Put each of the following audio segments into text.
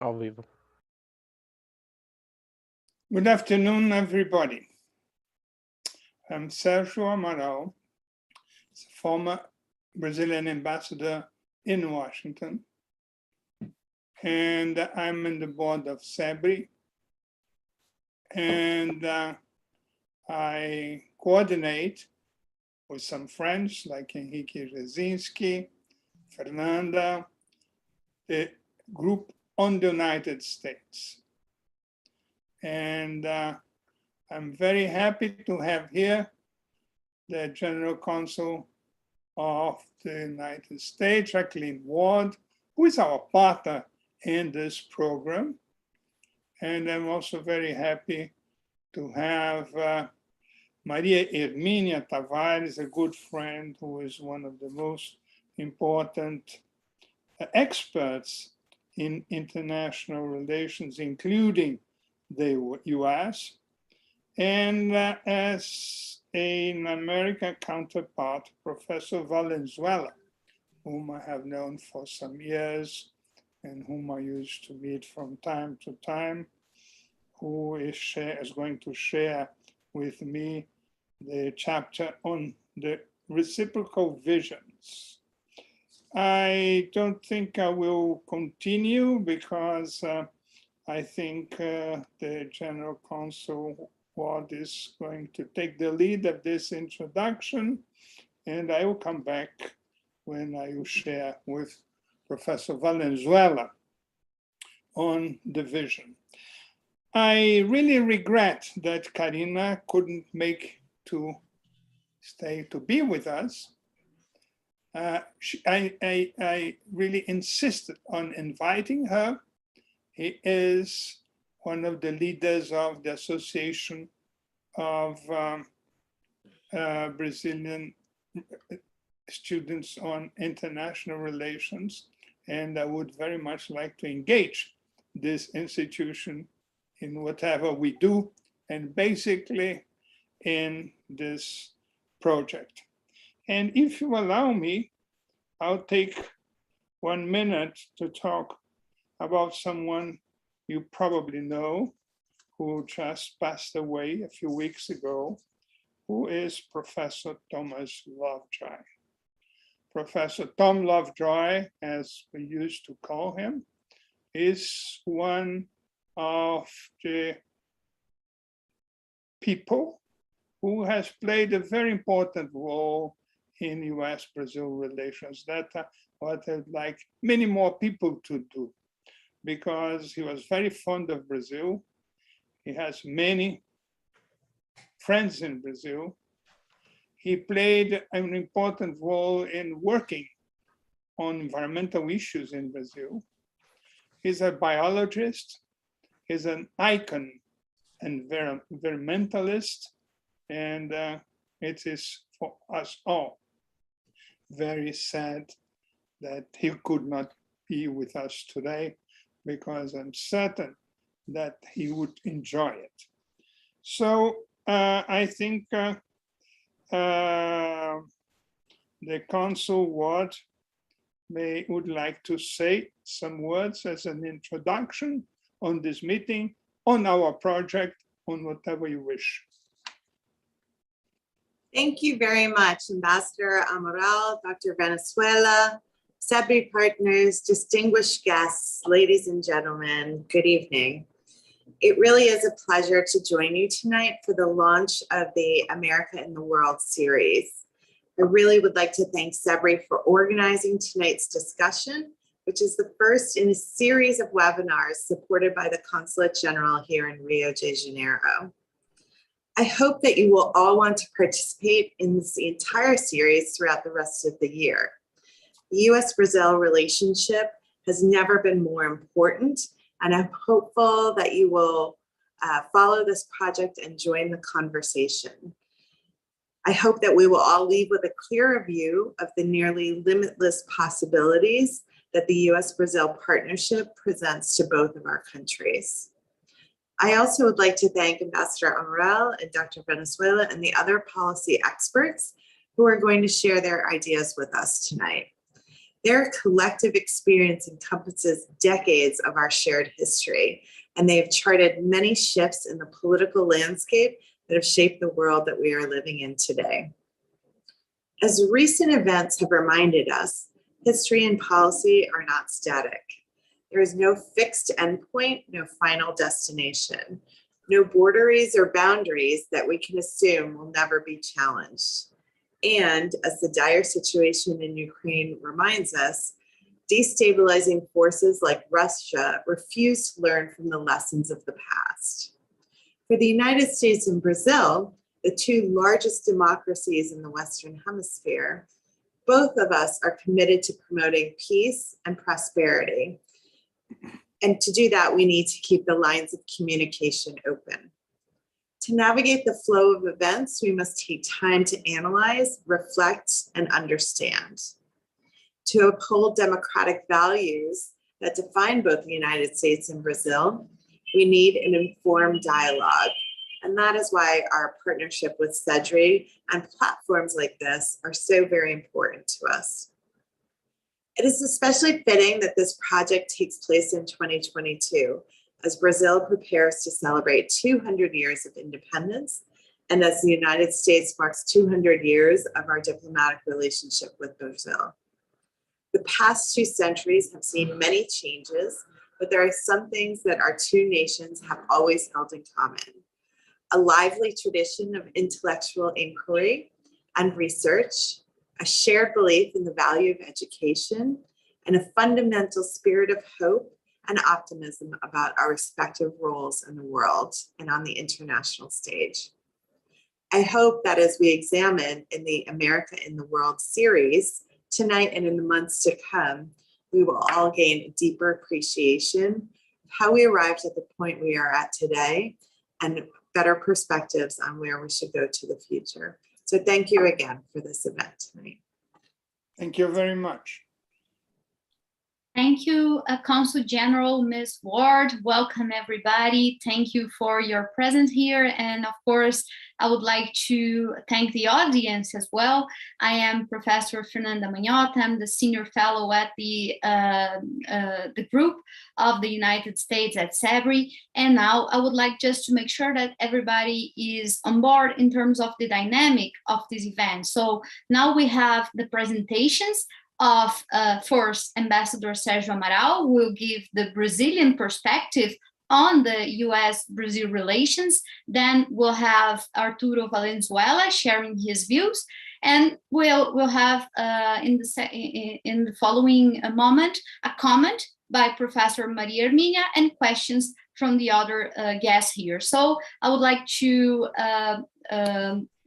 Ao vivo. Good afternoon, everybody. I'm Sergio Amaral, former Brazilian ambassador in Washington, and I'm in the board of CEBRI, and I coordinate with some friends like Henrique Jasinski, Fernanda, the group on the United States. And I'm very happy to have here the General Counsel of the United States, Jacqueline Ward, who is our partner in this program. And I'm also very happy to have Maria Hermínia Tavares, a good friend who is one of the most important experts in international relations, including the US, and as an American counterpart, Professor Valenzuela, whom I have known for some years and whom I used to meet from time to time, who is going to share with me the chapter on the reciprocal visions. I don't think I will continue because I think the General Counsel Ward is going to take the lead of this introduction, and I will come back when I will share with Professor Valenzuela on the vision. I really regret that Karina couldn't make to be with us. I really insisted on inviting her. He is one of the leaders of the Association of Brazilian Students on International Relations, and I would very much like to engage this institution in whatever we do, and basically in this project. And if you allow me, I'll take 1 minute to talk about someone you probably know who just passed away a few weeks ago, who is Professor Thomas Lovejoy. Professor Tom Lovejoy, as we used to call him, is one of the people who has played a very important role in US-Brazil relations. That what I'd like many more people to do, because he was very fond of Brazil. He has many friends in Brazil. He played an important role in working on environmental issues in Brazil. He's a biologist. He's an icon and environmentalist. And it is for us all very sad that he could not be with us today, because I'm certain that he would enjoy it. So I think the Council would like to say some words as an introduction on this meeting, on our project, on whatever you wish. Thank you very much, Ambassador Amaral, Dr. Venezuela, CEBRI partners, distinguished guests, ladies and gentlemen, good evening. It really is a pleasure to join you tonight for the launch of the America in the World series. I really would like to thank CEBRI for organizing tonight's discussion, which is the first in a series of webinars supported by the Consulate General here in Rio de Janeiro. I hope that you will all want to participate in this entire series throughout the rest of the year. The US-Brazil relationship has never been more important, and I'm hopeful that you will follow this project and join the conversation. I hope that we will all leave with a clearer view of the nearly limitless possibilities that the US-Brazil partnership presents to both of our countries. I also would like to thank Ambassador Amaral and Dr. Venezuela and the other policy experts who are going to share their ideas with us tonight. Their collective experience encompasses decades of our shared history, and they have charted many shifts in the political landscape that have shaped the world that we are living in today. As recent events have reminded us, history and policy are not static. There is no fixed endpoint, no final destination, no borderies or boundaries that we can assume will never be challenged. And as the dire situation in Ukraine reminds us, destabilizing forces like Russia refuse to learn from the lessons of the past. For the United States and Brazil, the two largest democracies in the Western Hemisphere, both of us are committed to promoting peace and prosperity. And to do that, we need to keep the lines of communication open. To navigate the flow of events, we must take time to analyze, reflect, and understand. To uphold democratic values that define both the United States and Brazil, we need an informed dialogue. And that is why our partnership with CEBRI and platforms like this are so very important to us. It is especially fitting that this project takes place in 2022, as Brazil prepares to celebrate 200 years of independence, and as the United States marks 200 years of our diplomatic relationship with Brazil. The past 2 centuries have seen many changes, but there are some things that our two nations have always held in common. A lively tradition of intellectual inquiry and research, a shared belief in the value of education, and a fundamental spirit of hope and optimism about our respective roles in the world and on the international stage. I hope that as we examine in the America in the World series, tonight and in the months to come, we will all gain a deeper appreciation of how we arrived at the point we are at today and better perspectives on where we should go to the future. So thank you again for this event tonight. Thank you very much. Thank you, Consul General Ms. Ward. Welcome, everybody. Thank you for your presence here. And of course, I would like to thank the audience as well. I am Professor Fernanda Manhota. I'm the Senior Fellow at the group of the United States at CEBRI. And now I would like just to make sure that everybody is on board in terms of the dynamic of this event. So now we have the presentations of first Ambassador Sergio Amaral, who will give the Brazilian perspective on the US-Brazil relations. Then we'll have Arturo Valenzuela sharing his views, and we'll have in the following moment a comment by Professor Maria Hermínia and questions from the other guests here. So I would like to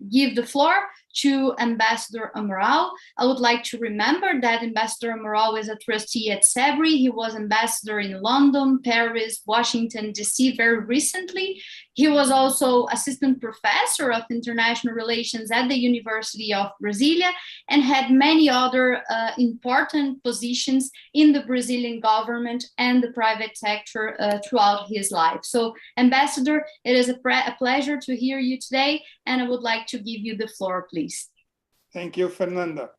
give the floor to Ambassador Amaral. I would like to remember that Ambassador Amaral is a trustee at CEBRI. He was ambassador in London, Paris, Washington, DC very recently. He was also assistant professor of international relations at the University of Brasilia and had many other important positions in the Brazilian government and the private sector throughout his life. So, Ambassador, it is a pleasure to hear you today, and I would like to give you the floor, please. Thank you, Fernanda.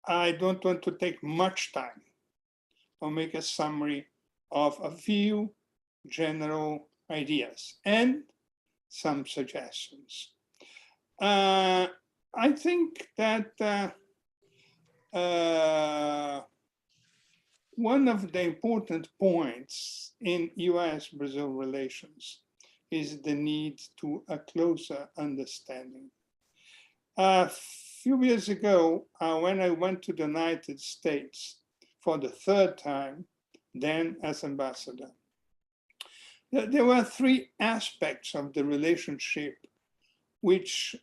I don't want to take much time. I'll make a summary of a few general ideas and some suggestions. I think that one of the important points in US-Brazil relations is the need to a closer understanding. A few years ago, when I went to the United States for the 3rd time, then as ambassador, there were 3 aspects of the relationship which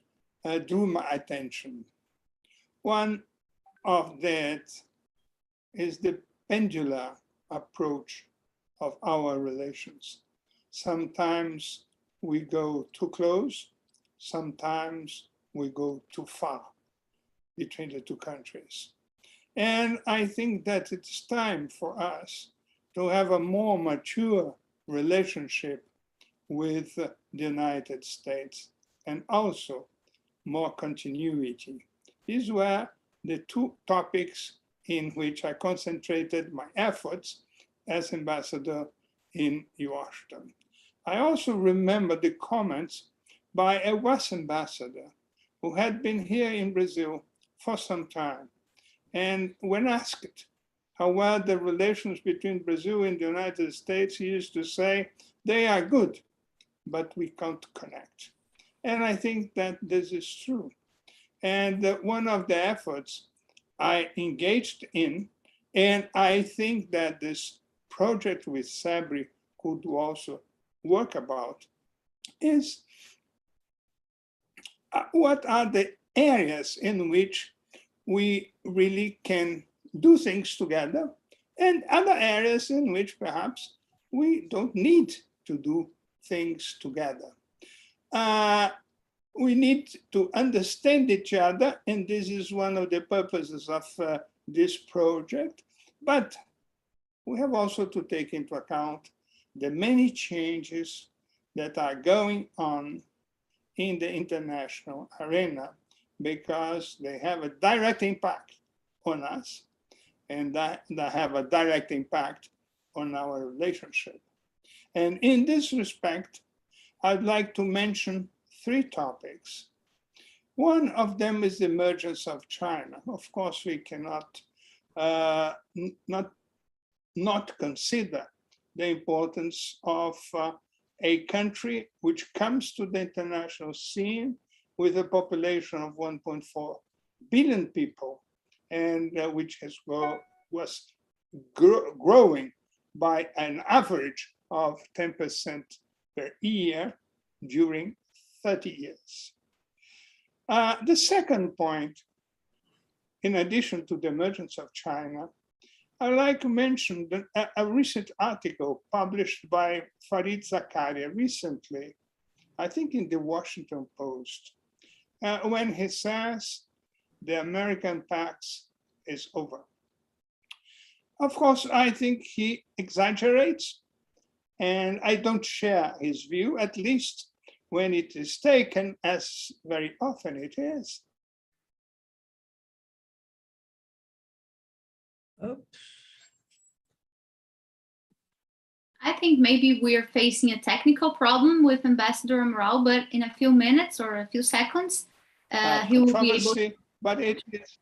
drew my attention. One of that is the pendular approach of our relations. Sometimes we go too close, sometimes we go too far between the 2 countries. And I think that it's time for us to have a more mature relationship with the United States and also more continuity. These were the 2 topics in which I concentrated my efforts as ambassador in Washington. I also remember the comments by a US ambassador who had been here in Brazil for some time. And when asked how were the relations between Brazil and the United States, he used to say, they are good, but we can't connect. And I think that this is true. And one of the efforts I engaged in, and I think that this project with CEBRI could also work about, is what are the areas in which we really can do things together, and other areas in which perhaps we don't need to do things together. We need to understand each other, and this is one of the purposes of this project, but we have also to take into account the many changes that are going on in the international arena, because they have a direct impact on us, and that have a direct impact on our relationship. And in this respect, I'd like to mention 3 topics. One of them is the emergence of China. Of course, we cannot not consider the importance of a country which comes to the international scene with a population of 1.4 billion people, and which was growing by an average of 10% per year during 30 years. The second point, in addition to the emergence of China, I'd like to mention a recent article published by Farid Zakaria recently, I think in the Washington Post, when he says the American tax is over. Of course, I think he exaggerates, and I don't share his view, at least when it is taken, as very often it is. Oops. I think maybe we're facing a technical problem with Ambassador Amaral, but in a few minutes or a few seconds, he will be able to... But it is...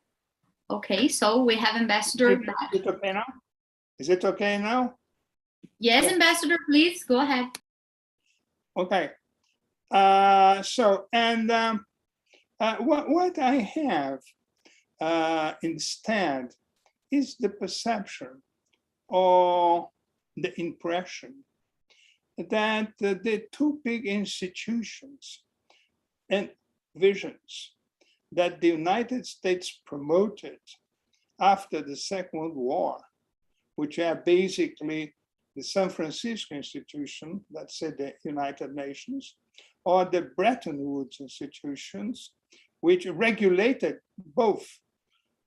Okay, so we have Ambassador back. Is it okay now? Is it okay now? Yes, Yeah. Ambassador, please, go ahead. Okay. What I have instead is the perception or the impression that the 2 big institutions and visions that the United States promoted after the Second World War, which are basically the San Francisco institution, let's say the United Nations, or the Bretton Woods institutions, which regulated both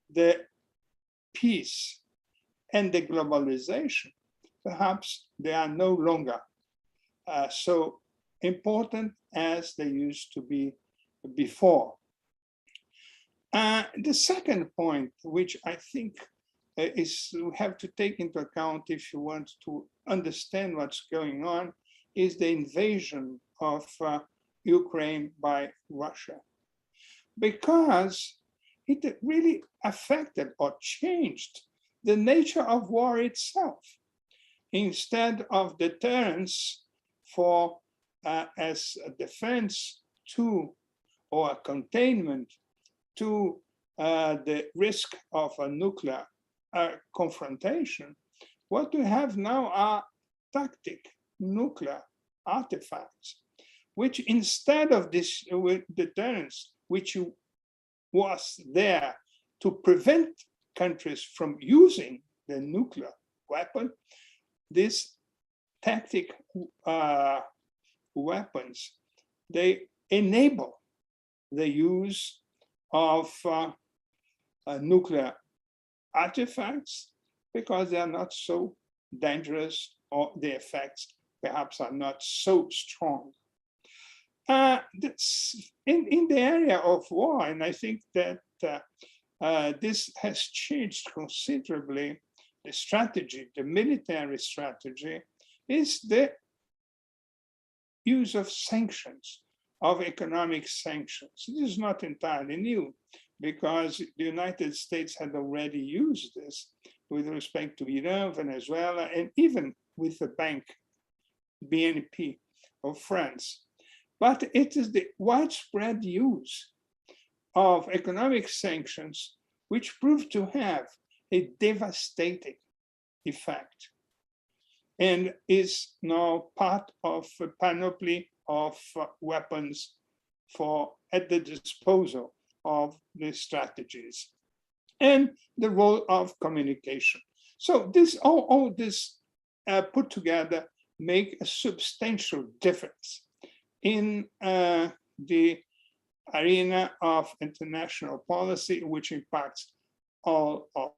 the peace and the globalization, perhaps they are no longer so important as they used to be before. The second point, which I think is we have to take into account if you want to understand what's going on, is the invasion of Ukraine by Russia, because it really affected or changed the nature of war itself. Instead of deterrence for as a defense to or a containment to the risk of a nuclear confrontation, what we have now are tactic nuclear artifacts, which instead of this deterrence, which was there to prevent countries from using the nuclear weapon, these tactic weapons, they enable the use of nuclear artifacts because they are not so dangerous, or the effects perhaps are not so strong. In the area of war, and I think that this has changed considerably. The strategy, the military strategy, is the use of sanctions, of economic sanctions. This is not entirely new, because the United States had already used this with respect to Iran, Venezuela, and even with the bank, BNP of France. But it is the widespread use of economic sanctions which proved to have a devastating effect and is now part of a panoply of weapons at the disposal of the strategies and the role of communication. So all this put together make a substantial difference in the arena of international policy, which impacts all of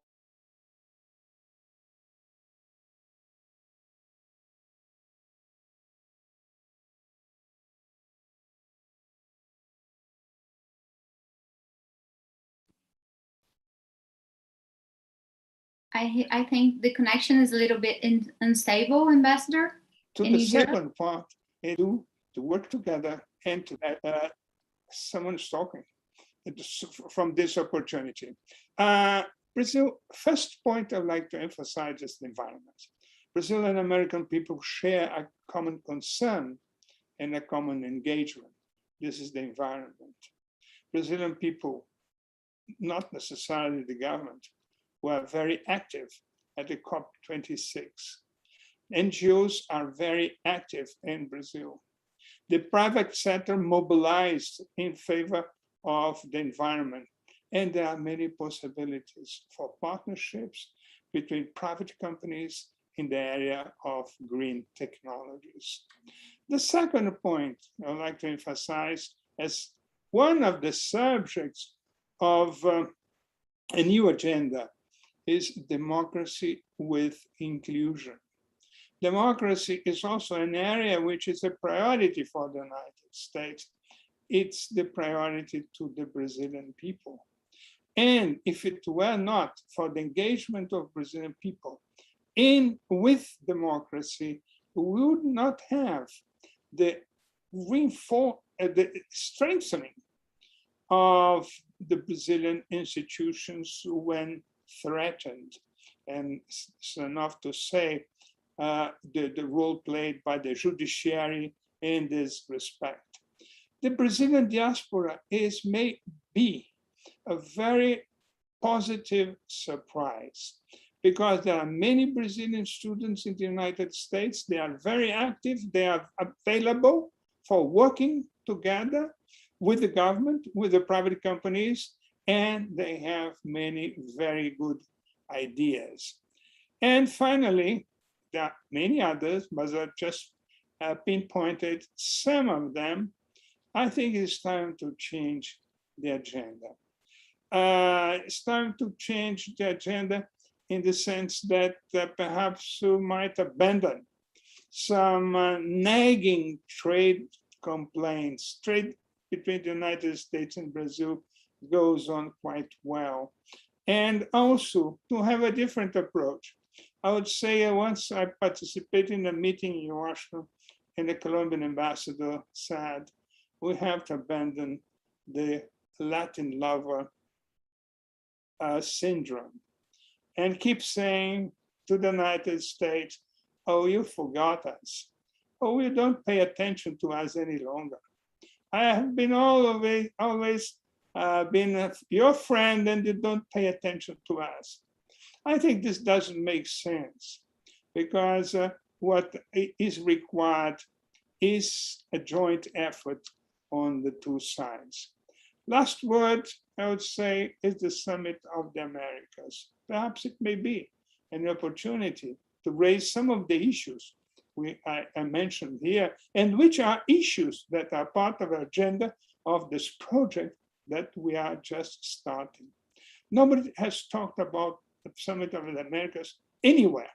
I think the connection is a little bit unstable, Ambassador. To the second part, to work together and to someone's talking from this opportunity. Brazil, first point I'd like to emphasize is the environment. Brazil and American people share a common concern and a common engagement. This is the environment. Brazilian people, not necessarily the government, were very active at the COP26. NGOs are very active in Brazil. The private sector mobilized in favor of the environment, and there are many possibilities for partnerships between private companies in the area of green technologies. The second point I'd like to emphasize as one of the subjects of a new agenda is democracy with inclusion. Democracy is also an area which is a priority for the United States. It's the priority to the Brazilian people. And if it were not for the engagement of Brazilian people with democracy, we would not have the strengthening of the Brazilian institutions when threatened. And it's enough to say the role played by the judiciary in this respect. The Brazilian diaspora may be a very positive surprise, because there are many Brazilian students in the United States. They are very active. They are available for working together with the government, with the private companies, and they have many very good ideas. And finally, there are many others, but I've just pinpointed some of them. I think it's time to change the agenda. It's time to change the agenda in the sense that perhaps we might abandon some nagging trade complaints. Trade between the United States and Brazil goes on quite well. And also to have a different approach. I would say once I participated in a meeting in Washington, and the Colombian ambassador said, we have to abandon the Latin lover syndrome and keep saying to the United States, oh, you forgot us. Oh, you don't pay attention to us any longer. I have been always been your friend, and you don't pay attention to us. I think this doesn't make sense, because what is required is a joint effort on the two sides. Last word, I would say, is the Summit of the Americas. Perhaps it may be an opportunity to raise some of the issues I mentioned here, and which are issues that are part of the agenda of this project that we are just starting. Nobody has talked about the Summit of the Americas anywhere.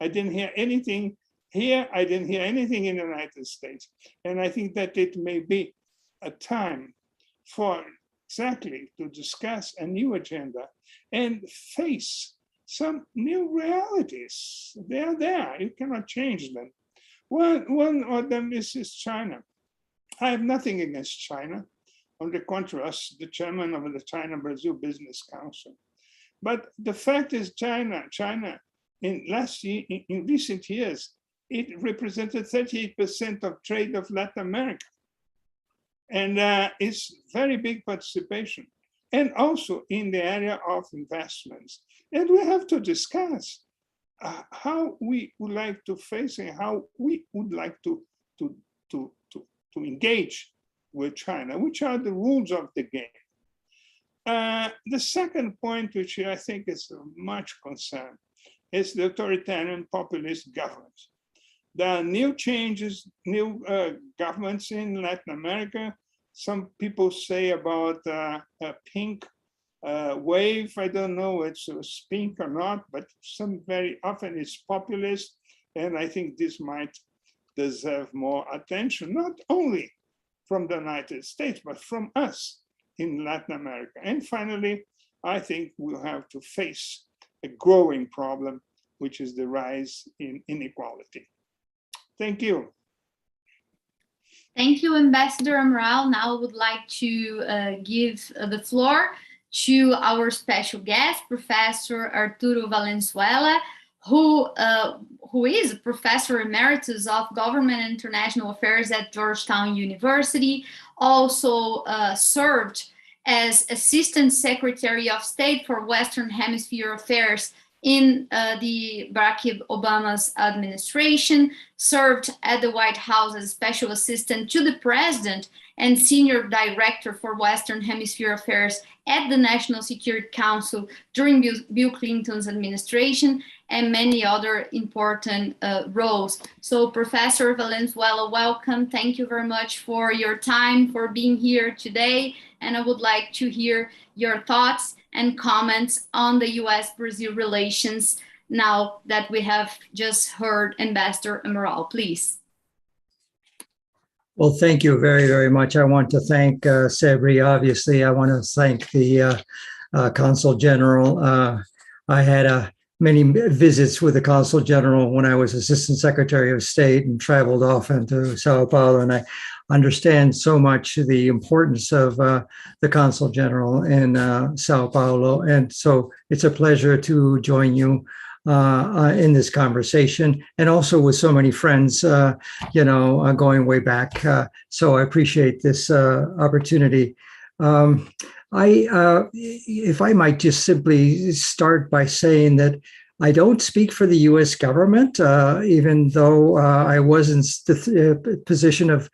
I didn't hear anything here. I didn't hear anything in the United States. And I think that it may be a time for exactly to discuss a new agenda and face some new realities. They are there, you cannot change them. One of them is China. I have nothing against China. On the contrary, as the chairman of the China-Brazil Business Council. But the fact is China in recent years, it represented 38% of trade of Latin America. And it's very big participation. And also in the area of investments. And we have to discuss how we would like to face and how we would like to engage with China, which are the rules of the game. The second point, which I think is of much concern, is the authoritarian populist governments. There are new changes, new governments in Latin America. Some people say about a pink wave. I don't know if it's pink or not, but some very often it's populist. And I think this might deserve more attention, not only from the United States, but from us in Latin America. And finally, I think we'll have to face a growing problem, which is the rise in inequality. Thank you. Thank you, Ambassador Amaral. Now I would like to give the floor to our special guest, Professor Arturo Valenzuela, who is a Professor Emeritus of Government and International Affairs at Georgetown University, also served as Assistant Secretary of State for Western Hemisphere Affairs in the Barack Obama's administration, served at the White House as Special Assistant to the President and Senior Director for Western Hemisphere Affairs at the National Security Council during Bill Clinton's administration, and many other important roles. So Professor Valenzuela, welcome. Thank you very much for your time, for being here today. And I would like to hear your thoughts and comments on the US-Brazil relations now that we have just heard Ambassador Amaral, please. Well, thank you very, very much. I want to thank CEBRI. Obviously, I want to thank the Consul General. I had many visits with the Consul General when I was Assistant Secretary of State and traveled often to Sao Paulo, and I understand so much the importance of the Consul General in Sao Paulo. And so it's a pleasure to join you in this conversation, and also with so many friends, going way back. So I appreciate this opportunity. If I might just simply start by saying that I don't speak for the U.S. government, even though I was in the position of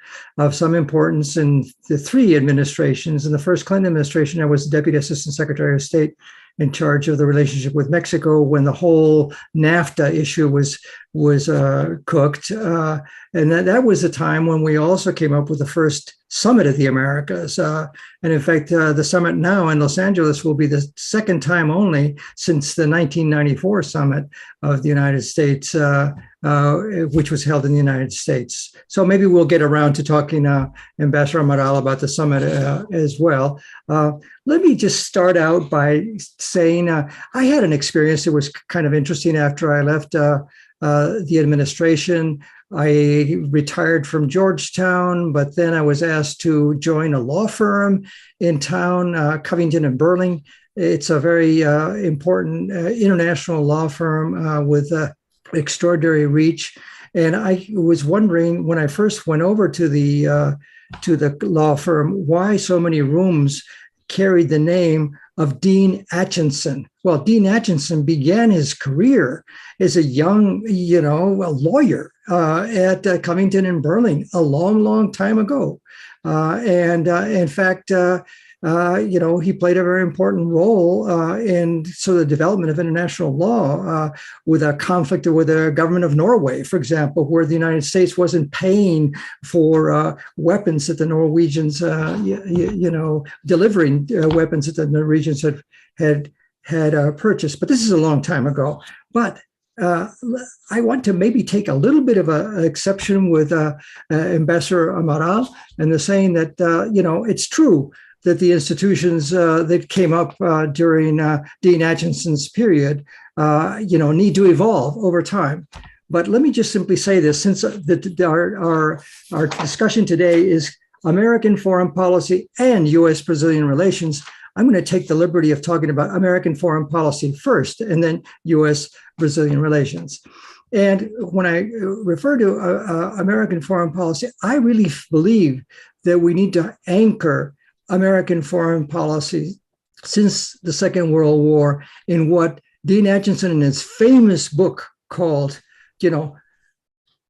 some importance in the three administrations. In the first Clinton administration, I was Deputy Assistant Secretary of State in charge of the relationship with Mexico when the whole NAFTA issue was cooked. And that was the time when we also came up with the first Summit of the Americas. And in fact, the summit now in Los Angeles will be the second time only since the 1994 Summit of the United States, which was held in the United States. So maybe we'll get around to talking Ambassador Amaral about the summit as well. Let me just start out by saying I had an experience that was kind of interesting after I left the administration. I retired from Georgetown, but then I was asked to join a law firm in town, Covington and Burling. It's a very important international law firm with extraordinary reach. And I was wondering when I first went over to the law firm, why so many rooms carried the name of Dean Acheson. Well, Dean Acheson began his career as a young, lawyer at Covington and Burling a long, long time ago. In fact, he played a very important role in the development of international law with a conflict with the government of Norway, for example, where the United States wasn't paying for weapons that the Norwegians, delivering weapons that the Norwegians had purchased. But this is a long time ago. But I want to maybe take a little bit of an exception with Ambassador Amaral and the saying that, it's true. that the institutions that came up during Dean Achenson's period, need to evolve over time. But let me just simply say this, since our discussion today is American foreign policy and U.S.-Brazilian relations, I'm going to take the liberty of talking about American foreign policy first, and then U.S.-Brazilian relations. And when I refer to American foreign policy, I really believe that we need to anchor American foreign policy since the Second World War in what Dean Acheson in his famous book called,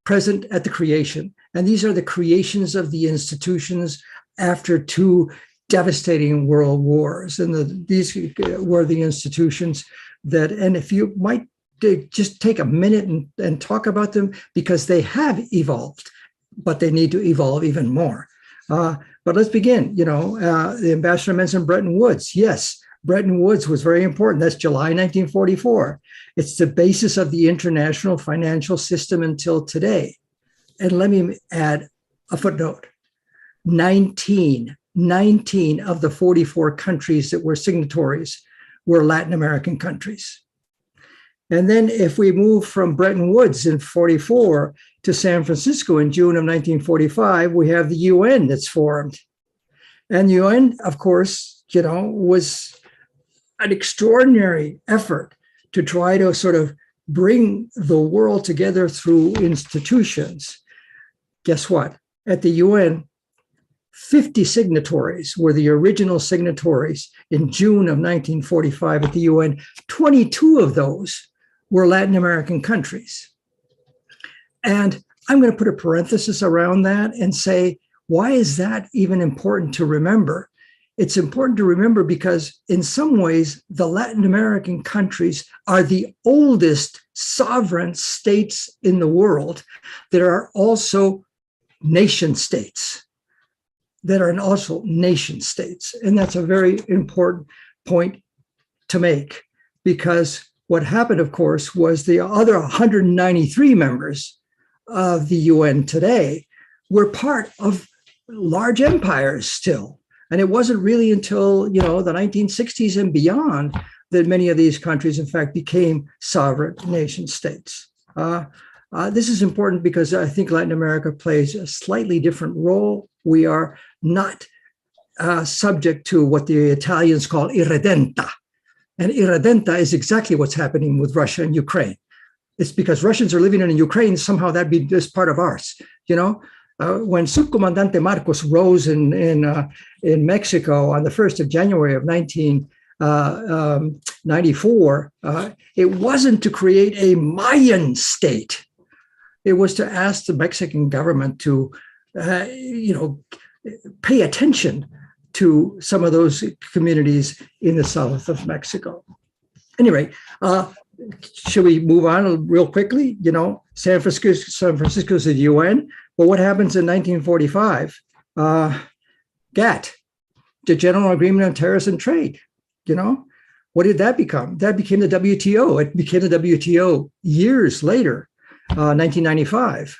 Present at the Creation. And these are the creations of the institutions after two devastating world wars. And these were the institutions that, and if you might just take a minute and talk about them, because they have evolved, but they need to evolve even more. But let's begin. The ambassador mentioned Bretton Woods. Yes, Bretton Woods was very important. That's July 1944. It's the basis of the international financial system until today. And let me add a footnote. 19 of the 44 countries that were signatories were Latin American countries. And then if we move from Bretton Woods in 44 to San Francisco in June of 1945, we have the UN that's formed. And the UN, of course, was an extraordinary effort to try to sort of bring the world together through institutions. Guess what? At the UN, 50 signatories were the original signatories in June of 1945 at the UN. 22 of those were Latin American countries. And I'm going to put a parenthesis around that and say, why is that even important to remember? It's important to remember because in some ways, the Latin American countries are the oldest sovereign states in the world that are also nation states. And that's a very important point to make, because what happened, of course, was the other 193 members of the UN today were part of large empires still. And it wasn't really until, the 1960s and beyond that many of these countries, in fact, became sovereign nation states. This is important because I think Latin America plays a slightly different role. We are not subject to what the Italians call irredenta. And irredenta is exactly what's happening with Russia and Ukraine. It's because Russians are living in Ukraine, somehow that'd be just part of ours. When Subcomandante Marcos rose in Mexico on the 1st of January of 1994, it wasn't to create a Mayan state. It was to ask the Mexican government to, pay attention to some of those communities in the south of Mexico. Anyway, should we move on real quickly? San Francisco is the UN. But what happens in 1945? GATT, the General Agreement on Tariffs and Trade. What did that become? That became the WTO. It became the WTO years later, 1995.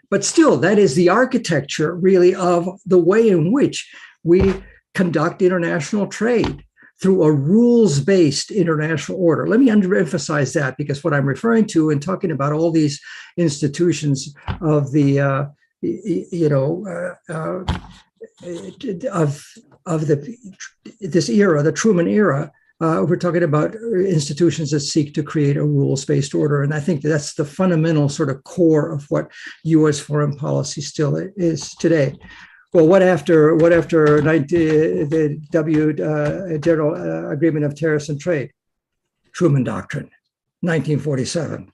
But still, that is the architecture, really, of the way in which we conduct international trade through a rules-based international order. Let me underemphasize that, because what I'm referring to in talking about all these institutions of the, this era, the Truman era, we're talking about institutions that seek to create a rules-based order. And I think that's the fundamental sort of core of what U.S. foreign policy still is today. Well, what after the General Agreement of Tariffs and Trade? Truman Doctrine, 1947.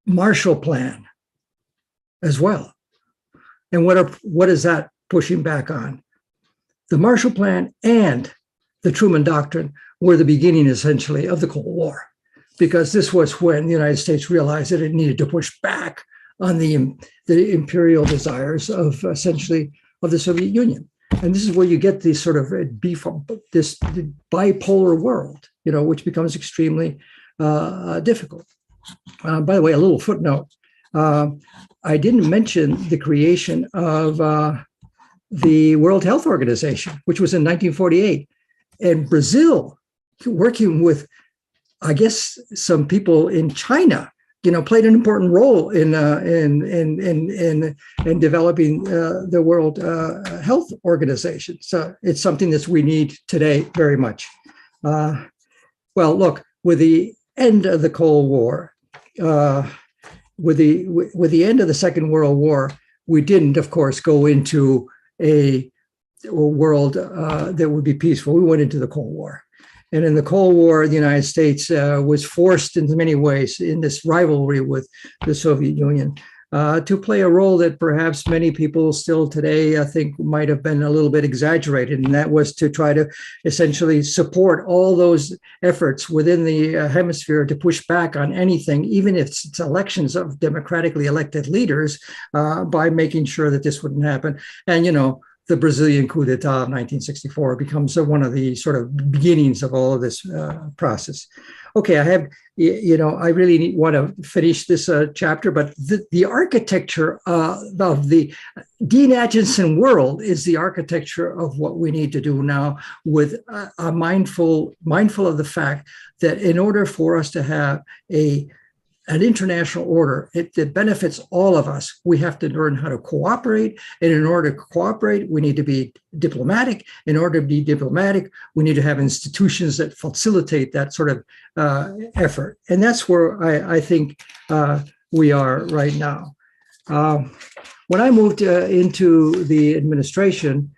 Marshall Plan as well. And what is that pushing back on? The Marshall Plan and the Truman Doctrine were the beginning, essentially, of the Cold War, because this was when the United States realized that it needed to push back on the imperial desires of essentially of the Soviet Union. And this is where you get this sort of this bipolar world, which becomes extremely difficult. By the way, a little footnote. I didn't mention the creation of the World Health Organization, which was in 1948, and Brazil, working with, I guess, some people in China, played an important role in developing the World Health Organization. So it's something that we need today very much. Well, look, with the end of the Cold War, with the end of the Second World War, we didn't, of course, go into a world that would be peaceful. We went into the Cold War. And in the Cold War, the United States was forced in many ways in this rivalry with the Soviet Union to play a role that perhaps many people still today, I think, might have been a little bit exaggerated. And that was to try to essentially support all those efforts within the hemisphere to push back on anything, even if it's elections of democratically elected leaders, by making sure that this wouldn't happen. And, the Brazilian coup d'etat of 1964 becomes one of the sort of beginnings of all of this process. Okay, I really want to finish this chapter, but the architecture of the Dean Acheson world is the architecture of what we need to do now, with a mindful of the fact that in order for us to have an international order that benefits all of us, we have to learn how to cooperate. And in order to cooperate, we need to be diplomatic. In order to be diplomatic, we need to have institutions that facilitate that sort of effort. And that's where I think we are right now. When I moved into the administration,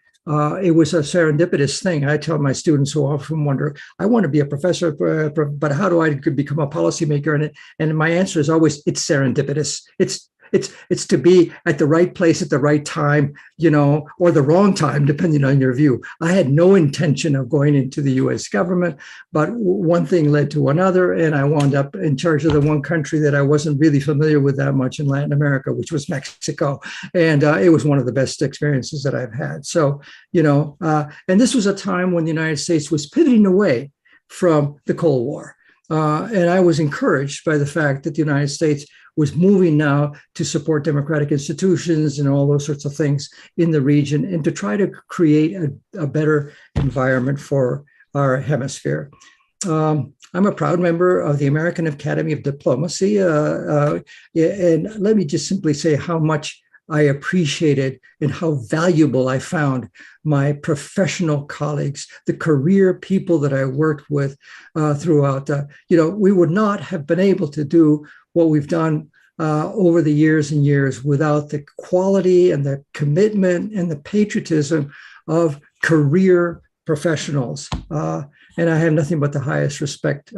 it was a serendipitous thing. I tell my students who often wonder, I want to be a professor, but how do I become a policymaker? And my answer is always, it's serendipitous. It's to be at the right place at the right time, or the wrong time, depending on your view. I had no intention of going into the U.S. government, but one thing led to another, and I wound up in charge of the one country that I wasn't really familiar with that much in Latin America, which was Mexico. And it was one of the best experiences that I've had. So, and this was a time when the United States was pivoting away from the Cold War. And I was encouraged by the fact that the United States was moving now to support democratic institutions and all those sorts of things in the region, and to try to create a better environment for our hemisphere. I'm a proud member of the American Academy of Diplomacy. And let me just simply say how much I appreciated and how valuable I found my professional colleagues, the career people that I worked with throughout. We would not have been able to do what we've done over the years and years without the quality and the commitment and the patriotism of career professionals. And I have nothing but the highest respect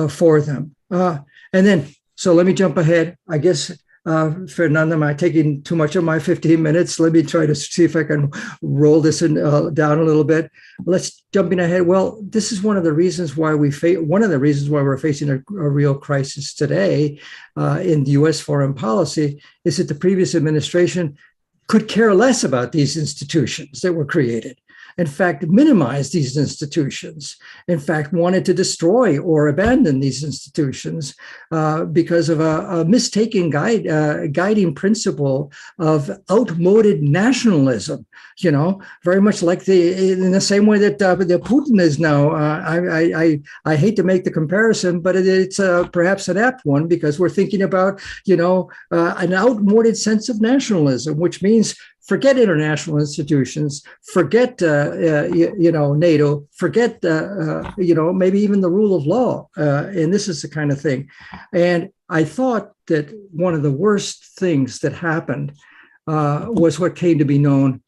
for them. So let me jump ahead. I guess, Fernanda, am I taking too much of my 15 minutes? Let me try to see if I can roll this down a little bit. Let's jump in ahead. Well, this is one of the reasons why we're facing a real crisis today in the U.S. foreign policy, is that the previous administration could care less about these institutions that were created. In fact, minimize these institutions, in fact, wanted to destroy or abandon these institutions because of a mistaken guiding principle of outmoded nationalism, very much like in the same way that Putin is now. I hate to make the comparison, but it's perhaps an apt one, because we're thinking about, an outmoded sense of nationalism, which means forget international institutions, forget NATO, forget maybe even the rule of law, and this is the kind of thing. And I thought that one of the worst things that happened was what came to be known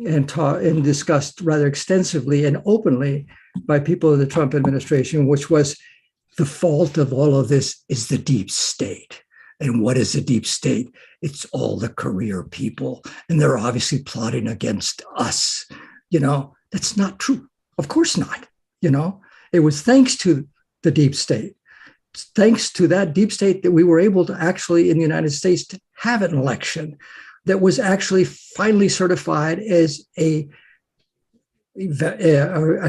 and taught and discussed rather extensively and openly by people of the Trump administration, which was the fault of all of this is the deep state. And what is the deep state? It's all the career people, and they're obviously plotting against us. That's not true. Of course not. It was thanks to the deep state, thanks to that deep state, that we were able to actually in the United States to have an election that was actually finally certified as a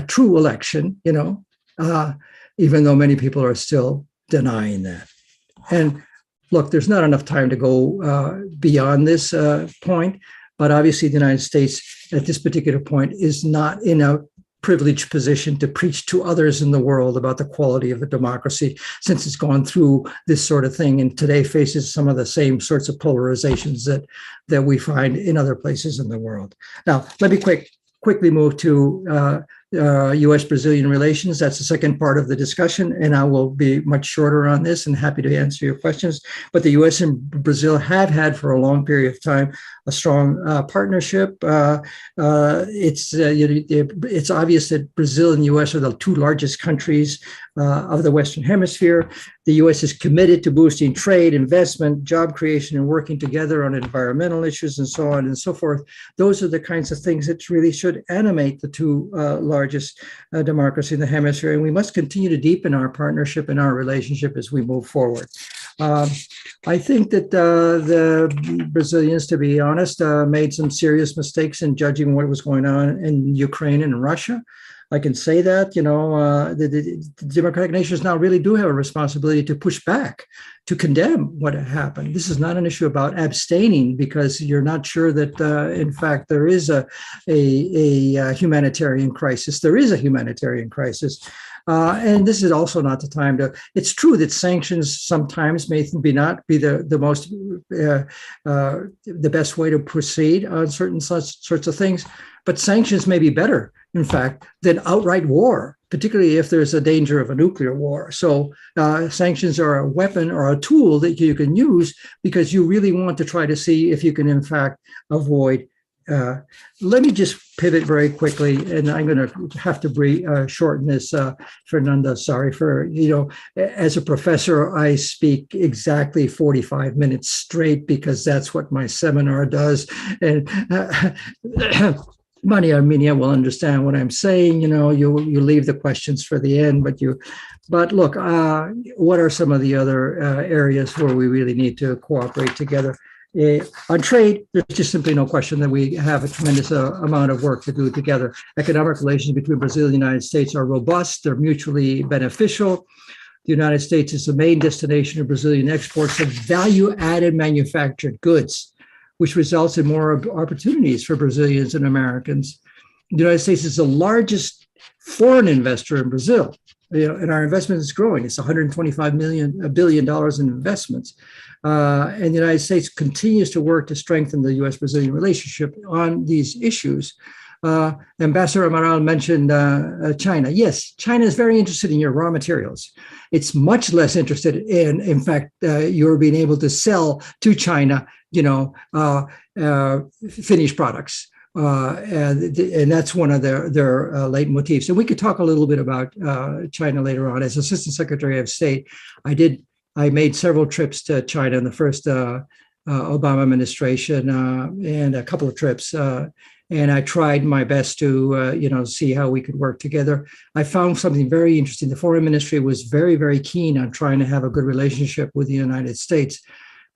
true election, even though many people are still denying that. And look, there's not enough time to go beyond this point, but obviously the United States at this particular point is not in a privileged position to preach to others in the world about the quality of the democracy, since it's gone through this sort of thing and today faces some of the same sorts of polarizations that we find in other places in the world. Now, let me quickly move to U.S.-Brazilian relations. That's the second part of the discussion, and I will be much shorter on this and happy to answer your questions. But the U.S. and Brazil have had for a long period of time a strong partnership. It's obvious that Brazil and the U.S. are the two largest countries of the Western Hemisphere. The U.S. is committed to boosting trade, investment, job creation, and working together on environmental issues and so on and so forth. Those are the kinds of things that really should animate the two largest democracies in the hemisphere, and we must continue to deepen our partnership and our relationship as we move forward. I think that the Brazilians, to be honest, made some serious mistakes in judging what was going on in Ukraine and Russia. I can say that, the democratic nations now really do have a responsibility to push back, to condemn what happened. This is not an issue about abstaining because you're not sure that, in fact, there is a humanitarian crisis. There is a humanitarian crisis. And this is also not the time to, it's true that sanctions sometimes may not be the most, the best way to proceed on certain sorts of things, but sanctions may be better, in fact, than outright war, particularly if there's a danger of a nuclear war. So sanctions are a weapon or a tool that you can use because you really want to try to see if you can, in fact, avoid. Let me just pivot very quickly, and I'm going to have to shorten this, Fernanda. Sorry for, as a professor, I speak exactly 45 minutes straight because that's what my seminar does. And Mani Armenia will understand what I'm saying. You leave the questions for the end, but look, what are some of the other areas where we really need to cooperate together? On trade, there's just simply no question that we have a tremendous amount of work to do together. Economic relations between Brazil and the United States are robust. They're mutually beneficial. The United States is the main destination of Brazilian exports of value-added manufactured goods, which results in more opportunities for Brazilians and Americans. The United States is the largest foreign investor in Brazil, and our investment is growing. It's $125 billion in investments. And the United States continues to work to strengthen the U.S.-Brazilian relationship on these issues. Ambassador Amaral mentioned China. Yes, China is very interested in your raw materials. It's much less interested in fact, your being able to sell to China, finished products. And that's one of their leitmotifs. And we could talk a little bit about China later on. As Assistant Secretary of State, I made several trips to China in the first Obama administration and a couple of trips. And I tried my best to, see how we could work together. I found something very interesting. The foreign ministry was very, very keen on trying to have a good relationship with the United States.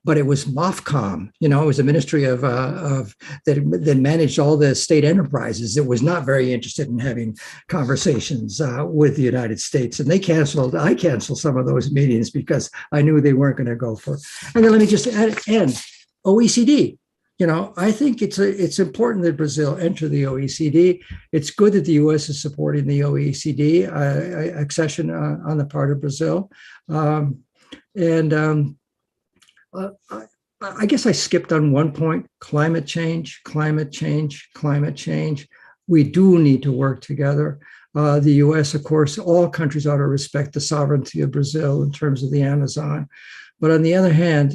But it was MOFCOM, it was a ministry of that managed all the state enterprises. It was not very interested in having conversations with the United States, and I canceled some of those meetings because I knew they weren't going to go for. And then let me just end OECD. I think it's important that Brazil enter the OECD. It's good that the U.S. is supporting the OECD accession on the part of Brazil, I guess I skipped on one point: climate change. We do need to work together. The U.S., of course, all countries ought to respect the sovereignty of Brazil in terms of the Amazon. But on the other hand,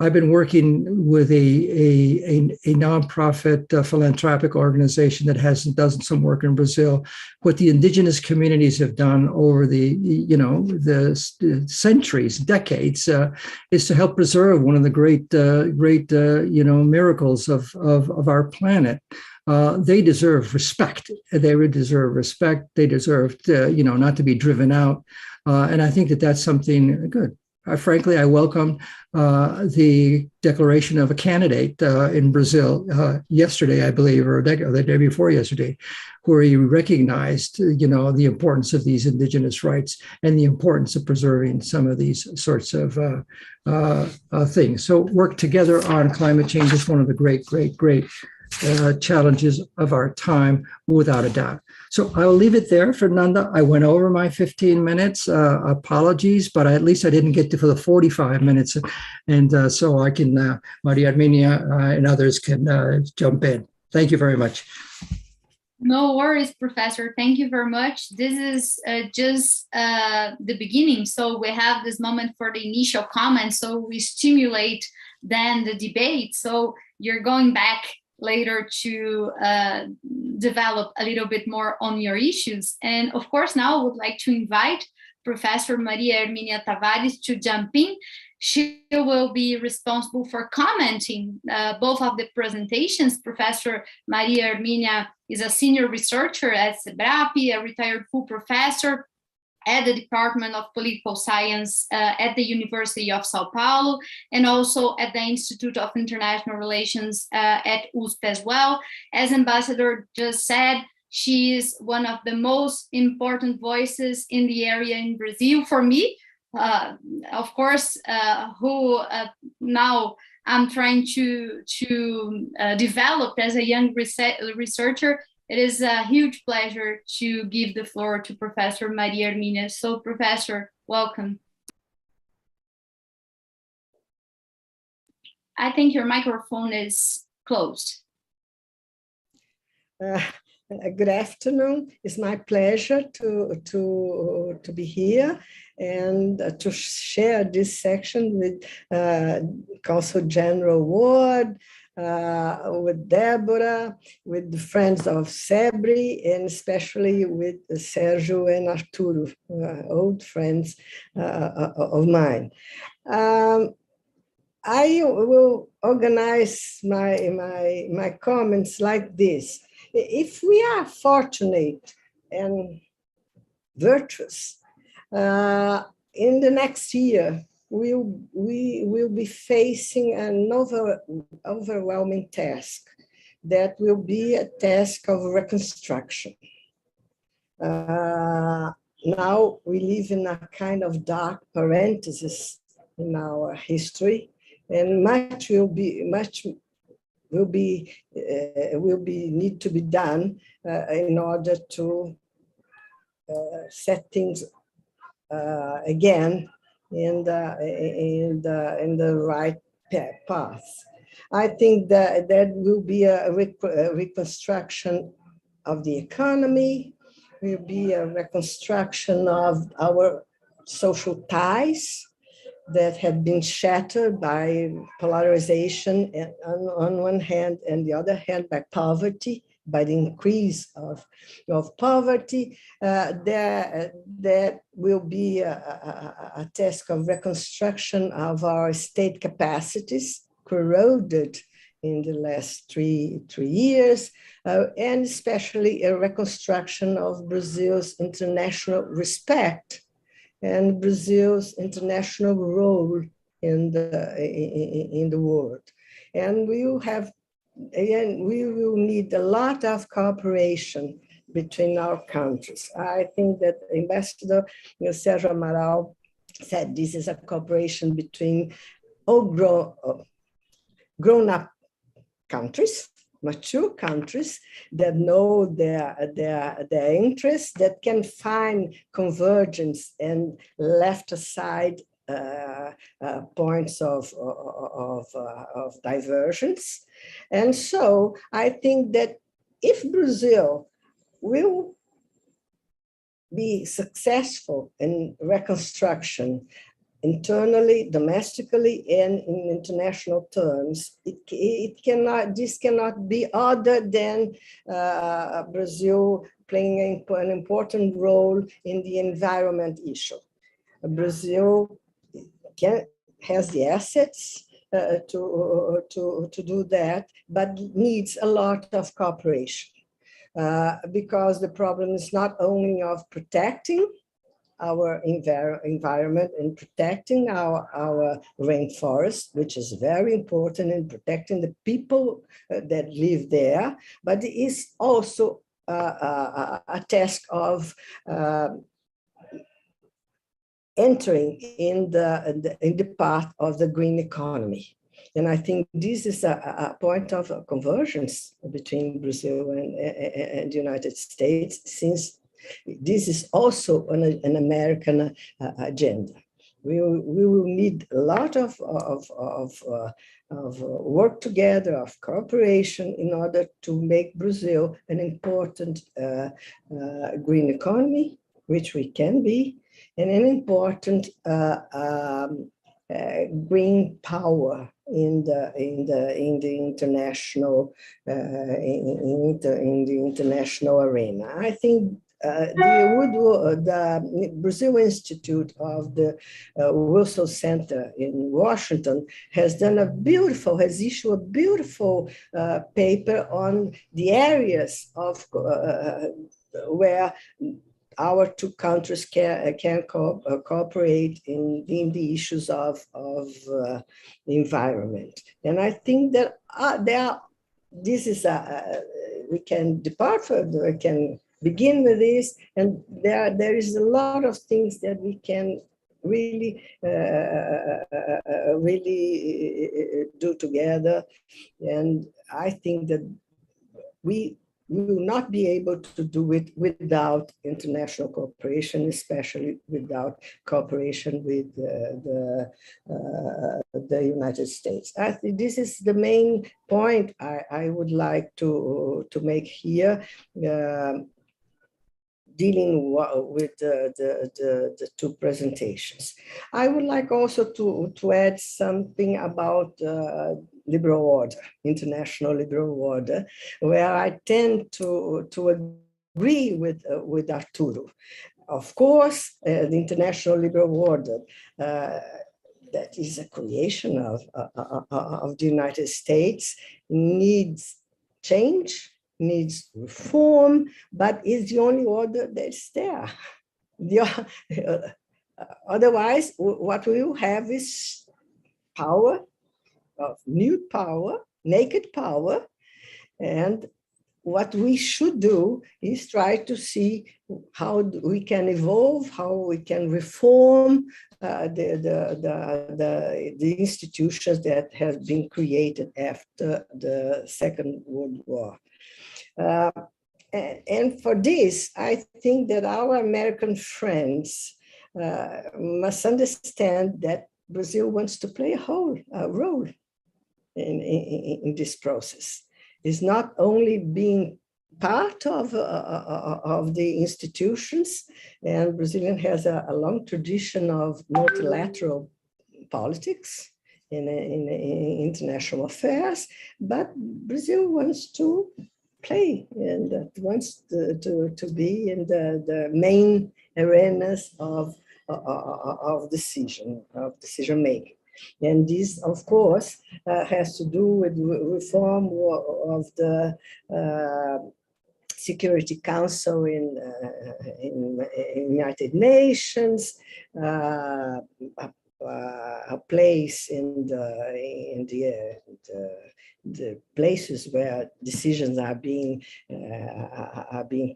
I've been working with a nonprofit philanthropic organization that does some work in Brazil. What the indigenous communities have done over the centuries, decades, is to help preserve one of the great miracles of our planet. They deserve respect. They deserve respect. They deserve not to be driven out. And I think that that's something good. Frankly, I welcome the declaration of a candidate in Brazil yesterday, I believe, or the day before yesterday, where he recognized, the importance of these indigenous rights and the importance of preserving some of these sorts of things. So work together on climate change is one of the great challenges of our time, without a doubt. So I'll leave it there, Fernanda. I went over my 15 minutes. Apologies, but at least I didn't get to for the 45 minutes. And so I can, Maria Armenia and others can jump in. Thank you very much. No worries, Professor. Thank you very much. This is just the beginning. So we have this moment for the initial comments. So we stimulate then the debate. So you're going back later to develop a little bit more on your issues. And of course, now I would like to invite Professor Maria Hermínia Tavares to jump in. She will be responsible for commenting both of the presentations. Professor Maria Hermínia is a senior researcher at CEBRI, a retired full professor at the Department of Political Science at the University of Sao Paulo, and also at the Institute of International Relations at USP as well. As Ambassador just said, she is one of the most important voices in the area in Brazil for me. Of course, who now I'm trying to develop as a young researcher. It is a huge pleasure to give the floor to Professor Maria Hermínia. So, Professor, welcome. I think your microphone is closed. Good afternoon. It's my pleasure to be here and to share this section with Consul General Ward, with Deborah, with the friends of CEBRI, and especially with Sergio and Arturo, old friends of mine. I will organize my comments like this. If we are fortunate and virtuous, in the next year, we will be facing an overwhelming task that will be a task of reconstruction. Now we live in a kind of dark parenthesis in our history, and much will need to be done in order to set things again in the right path. I think that there will be a reconstruction of the economy, will be a reconstruction of our social ties that have been shattered by polarization on one hand, and the other hand by poverty, by the increase of poverty. There will be a task of reconstruction of our state capacities, corroded in the last three years, and especially a reconstruction of Brazil's international respect and Brazil's international role in the world. And we will need a lot of cooperation between our countries. I think that Ambassador Sergio Amaral said this is a cooperation between all grown-up countries, mature countries that know their interests, that can find convergence and left aside points of divergence. And so I think that if Brazil will be successful in reconstruction internally, domestically, and in international terms, this cannot be other than Brazil playing an important role in the environment issue. Brazil has the assets to do that, but needs a lot of cooperation because the problem is not only of protecting our environment and protecting our rainforest, which is very important in protecting the people that live there, but it is also a task of entering in the path of the green economy. And I think this is a point of convergence between Brazil and the United States, since this is also an American agenda. We will need a lot of work together, of cooperation, in order to make Brazil an important green economy, which we can be, and an important green power in the international international arena. I think the Brazil Institute of the Wilson Center in Washington has issued a beautiful paper on the areas of where our two countries can cooperate in the issues of the environment. And I think that we can depart further, we can begin with this, and there is a lot of things that we can really do together. And I think that we will not be able to do it without international cooperation, especially without cooperation with the United States. I think this is the main point I would like to make here, dealing with the two presentations. I would like also to add something about liberal order, international liberal order, where I tend to agree with Arturo. Of course, the international liberal order, that is a creation of the United States, needs change, needs reform, but is the only order that's there. Otherwise, what we will have is power, of nude power, naked power, and what we should do is try to see how we can evolve, how we can reform the institutions that have been created after the Second World War. And for this, I think that our American friends must understand that Brazil wants to play a role in this process. It's not only being part of the institutions, and Brazilian has a long tradition of multilateral politics in international affairs, but Brazil wants to play and wants to be in the main arenas of decision making. And this, of course, has to do with reform of the Security Council in United Nations, a place in the places where decisions are being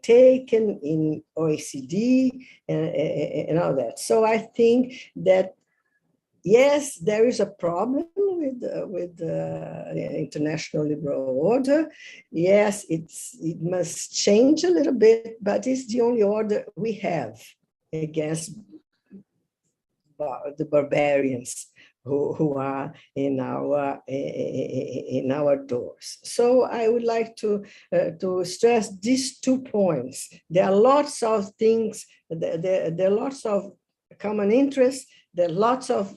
taken in OECD and all that. So I think that yes, there is a problem with the international liberal order. Yes, it must change a little bit, but it's the only order we have against the barbarians who are in our doors. So I would like to stress these 2 points. There are lots of things. There are lots of common interests. There are lots of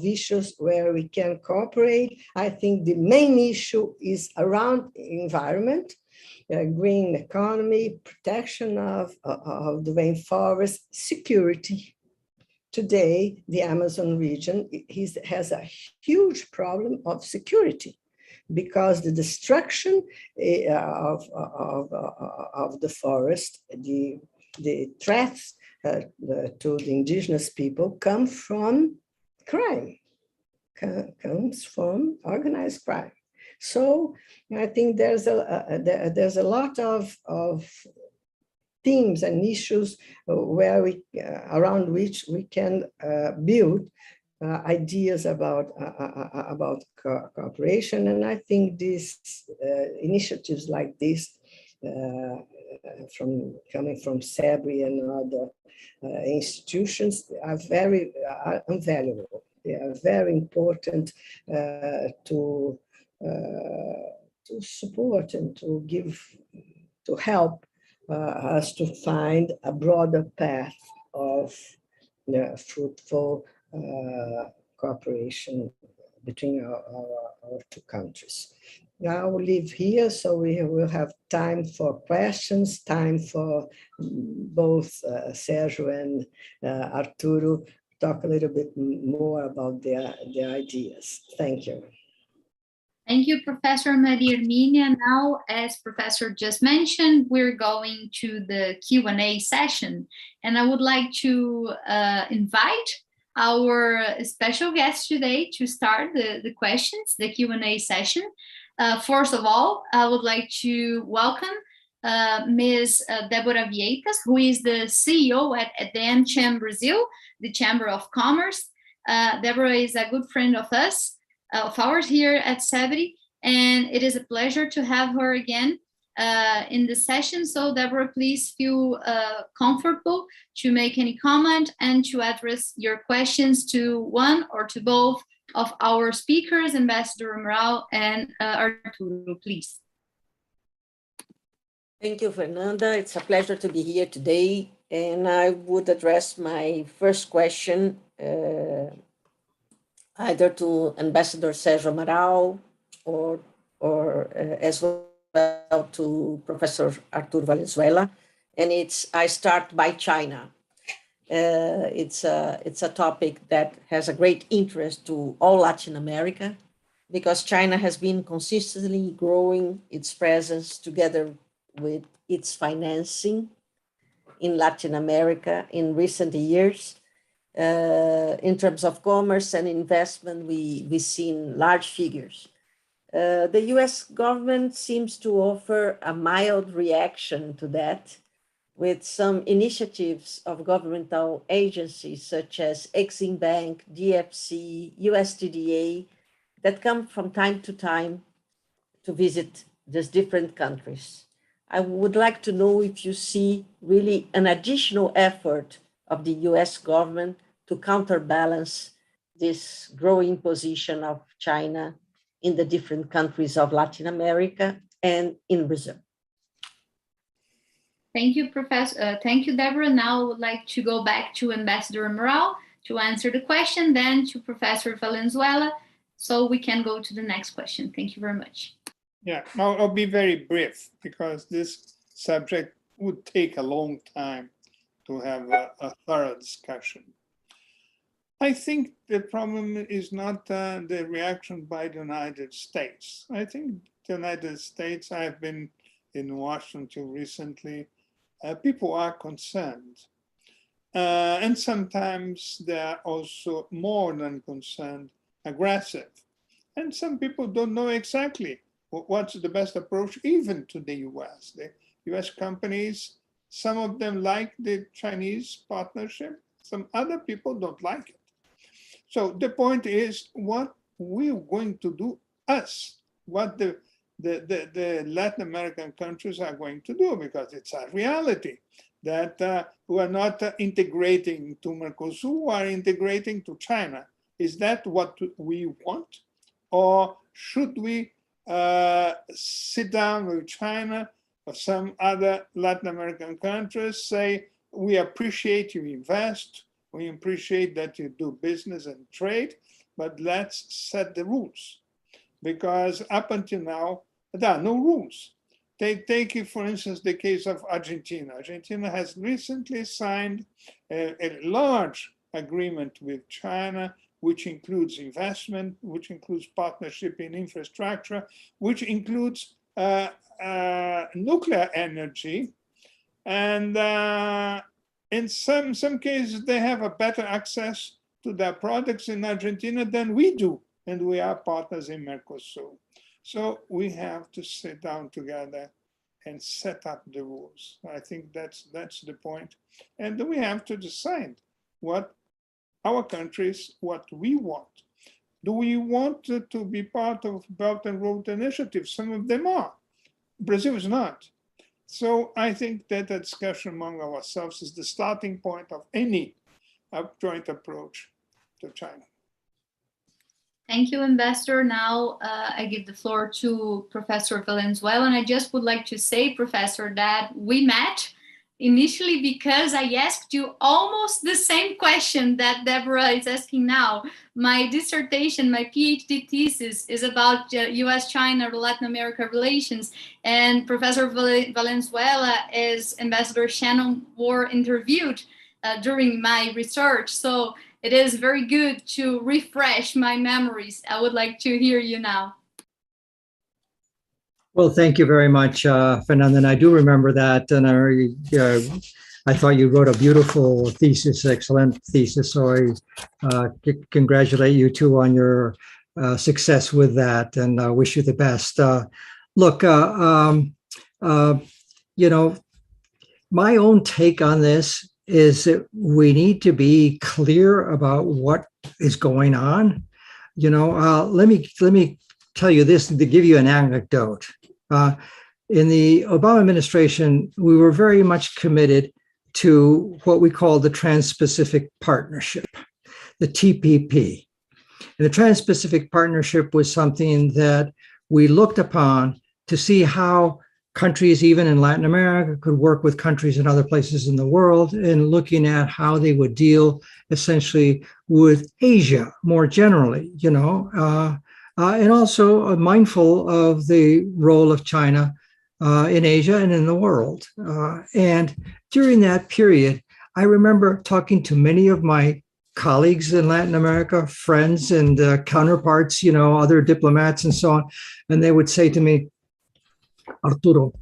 issues where we can cooperate. I think the main issue is around environment, green economy, protection of the rainforest, security. Today, the Amazon region has a huge problem of security because the destruction of the forest, the threats to the indigenous people come from crime, comes from organized crime. So I think there's a lot of themes and issues where around which we can build ideas about cooperation. And I think these initiatives like this, coming from CEBRI and other institutions, are very invaluable. They are very important to support and to help us to find a broader path of fruitful cooperation between our two countries. Now I will leave here so we will have time for questions, time for both Sergio and Arturo talk a little bit more about their ideas. Thank you. Thank you, Professor Maria Hermínia. Now, as Professor just mentioned, we're going to the Q&A session. And I would like to invite our special guest today to start the questions, the Q&A session. First of all, I would like to welcome Ms. Débora Vieitas, who is the CEO at EMCHAM Brazil, the Chamber of Commerce. Débora is a good friend of ours here at CEBRI, and it is a pleasure to have her again in the session. So Débora, please feel comfortable to make any comment and to address your questions to one or to both of our speakers, Ambassador Amaral and Arturo, please. Thank you, Fernanda. It's a pleasure to be here today. And I would address my first question either to Ambassador Sergio Amaral or as well to Professor Arturo Valenzuela. And I start by China. It's a topic that has a great interest to all Latin America because China has been consistently growing its presence together with its financing in Latin America in recent years. In terms of commerce and investment, we've seen large figures. The US government seems to offer a mild reaction to that with some initiatives of governmental agencies such as Exim Bank, DFC, USTDA that come from time to time to visit these different countries. I would like to know if you see really an additional effort of the US government to counterbalance this growing position of China in the different countries of Latin America and in Brazil. Thank you, Professor. Thank you, Débora. Now I would like to go back to Ambassador Amaral to answer the question, then to Professor Valenzuela, so we can go to the next question. Thank you very much. Yeah, I'll be very brief because this subject would take a long time to have a thorough discussion. I think the problem is not the reaction by the United States. I think the United States, I've been in Washington recently, people are concerned. And sometimes they're also more than concerned, aggressive. And some people don't know exactly what's the best approach, even to the US. The US companies, some of them like the Chinese partnership, some other people don't like it. So the point is what we're going to do, what the Latin American countries are going to do, because it's a reality that we are not integrating to Mercosur, we are integrating to China. Is that what we want? Or should we sit down with China or some other Latin American countries, say, we appreciate you invest, we appreciate that you do business and trade, but let's set the rules. Because up until now, there are no rules. Take, for instance, the case of Argentina. Argentina has recently signed a large agreement with China, which includes investment, which includes partnership in infrastructure, which includes nuclear energy. And in some cases, they have a better access to their products in Argentina than we do. And we are partners in Mercosur. So we have to sit down together and set up the rules. I think that's the point. And we have to decide what our countries what we want. Do we want to be part of Belt and Road Initiative? Some of them are. Brazil is not. So I think that a discussion among ourselves is the starting point of any joint approach to China. Thank you, Ambassador. Now I give the floor to Professor Valenzuela. And I just would like to say, Professor, that we met initially because I asked you almost the same question that Deborah is asking now. My dissertation, my PhD thesis is about US-China, Latin America relations. And Professor Valenzuela is Ambassador Shannon were interviewed during my research. So it is very good to refresh my memories. I would like to hear you now. Well, thank you very much, Fernanda. And I do remember that. And I thought you wrote a beautiful thesis, excellent thesis. So I congratulate you too on your success with that, and wish you the best. Look, you know, my own take on this is that we need to be clear about what is going on. You know, let me tell you this to give you an anecdote. In the Obama administration, we were very much committed to what we call the Trans-Pacific Partnership, the TPP. And the Trans-Pacific Partnership was something that we looked upon to see how countries, even in Latin America, could work with countries in other places in the world, and looking at how they would deal essentially with Asia more generally, you know, and also mindful of the role of China in Asia and in the world. And during that period, I remember talking to many of my colleagues in Latin America, friends and counterparts, you know, other diplomats and so on, and they would say to me, Arturo,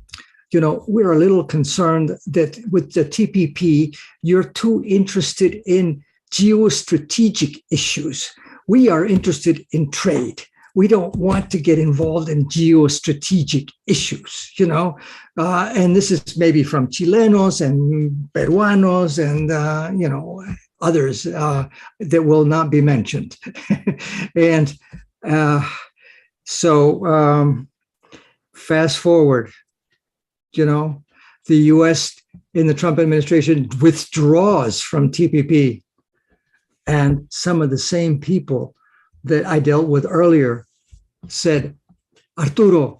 you know, we're a little concerned that with the TPP, you're too interested in geostrategic issues. We are interested in trade. We don't want to get involved in geostrategic issues, you know, and this is maybe from Chilenos and Peruanos and, you know, others that will not be mentioned. And so fast forward, you know, the US in the Trump administration withdraws from TPP, and some of the same people that I dealt with earlier said, Arturo,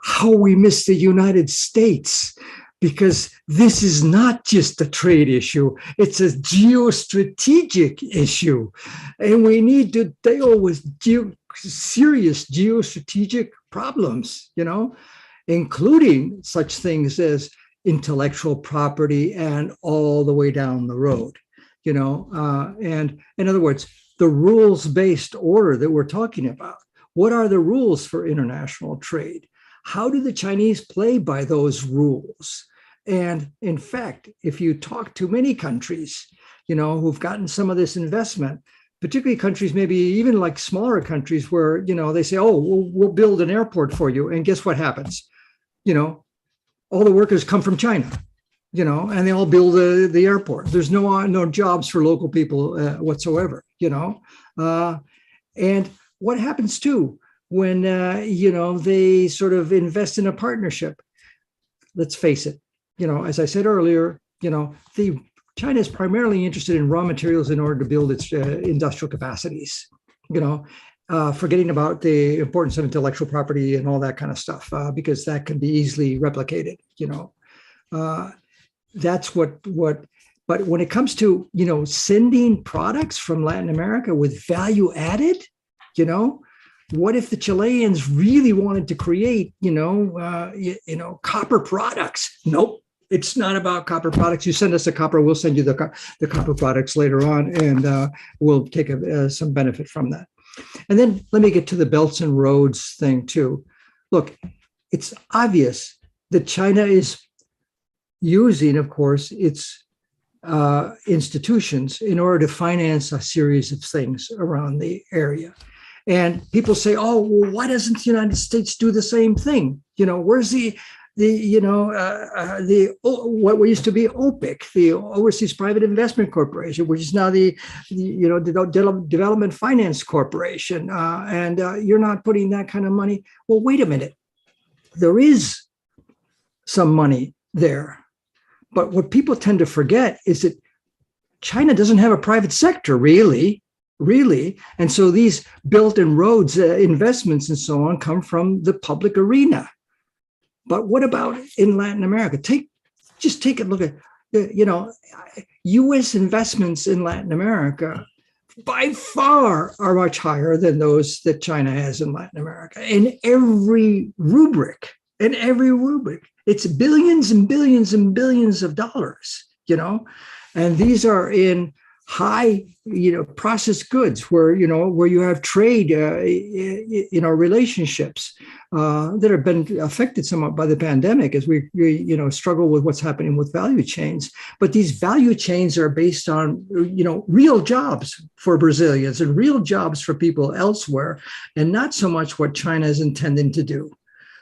how we miss the United States, because this is not just a trade issue, it's a geostrategic issue. And we need to deal with serious geostrategic problems, you know, including such things as intellectual property and all the way down the road, you know, and in other words, the rules-based order that we're talking about. What are the rules for international trade? How do the Chinese play by those rules? And in fact, if you talk to many countries, you know, who've gotten some of this investment, particularly countries, maybe even like smaller countries where, you know, they say, oh, we'll build an airport for you. And guess what happens? You know, all the workers come from China, you know, and they all build the airport. There's no jobs for local people whatsoever, you know. And what happens too when, you know, they sort of invest in a partnership? Let's face it, you know, as I said earlier, you know, China is primarily interested in raw materials in order to build its industrial capacities, you know, forgetting about the importance of intellectual property and all that kind of stuff, because that can be easily replicated, you know. That's what, but when it comes to, you know, sending products from Latin America with value added, you know, what if the Chileans really wanted to create, you know, copper products? Nope. It's not about copper products. You send us the copper, we'll send you the copper products later on, and we'll take some benefit from that. And then let me get to the belts and roads thing too. Look, it's obvious that China is using, of course, its institutions in order to finance a series of things around the area. And people say, oh, well, why doesn't the United States do the same thing? You know, where's the what used to be OPIC, the Overseas Private Investment Corporation, which is now the Development Finance Corporation, and you're not putting that kind of money. Well, wait a minute. There is some money there, but what people tend to forget is that China doesn't have a private sector, really. And so these built-in roads, investments and so on come from the public arena. But what about in Latin America? Just take a look at, U.S. investments in Latin America by far are much higher than those that China has in Latin America. In every rubric, it's billions and billions and billions of dollars, and these are in high, processed goods where you have trade, relationships that have been affected somewhat by the pandemic as we struggle with what's happening with value chains. But these value chains are based on, real jobs for Brazilians and real jobs for people elsewhere, and not so much what China is intending to do.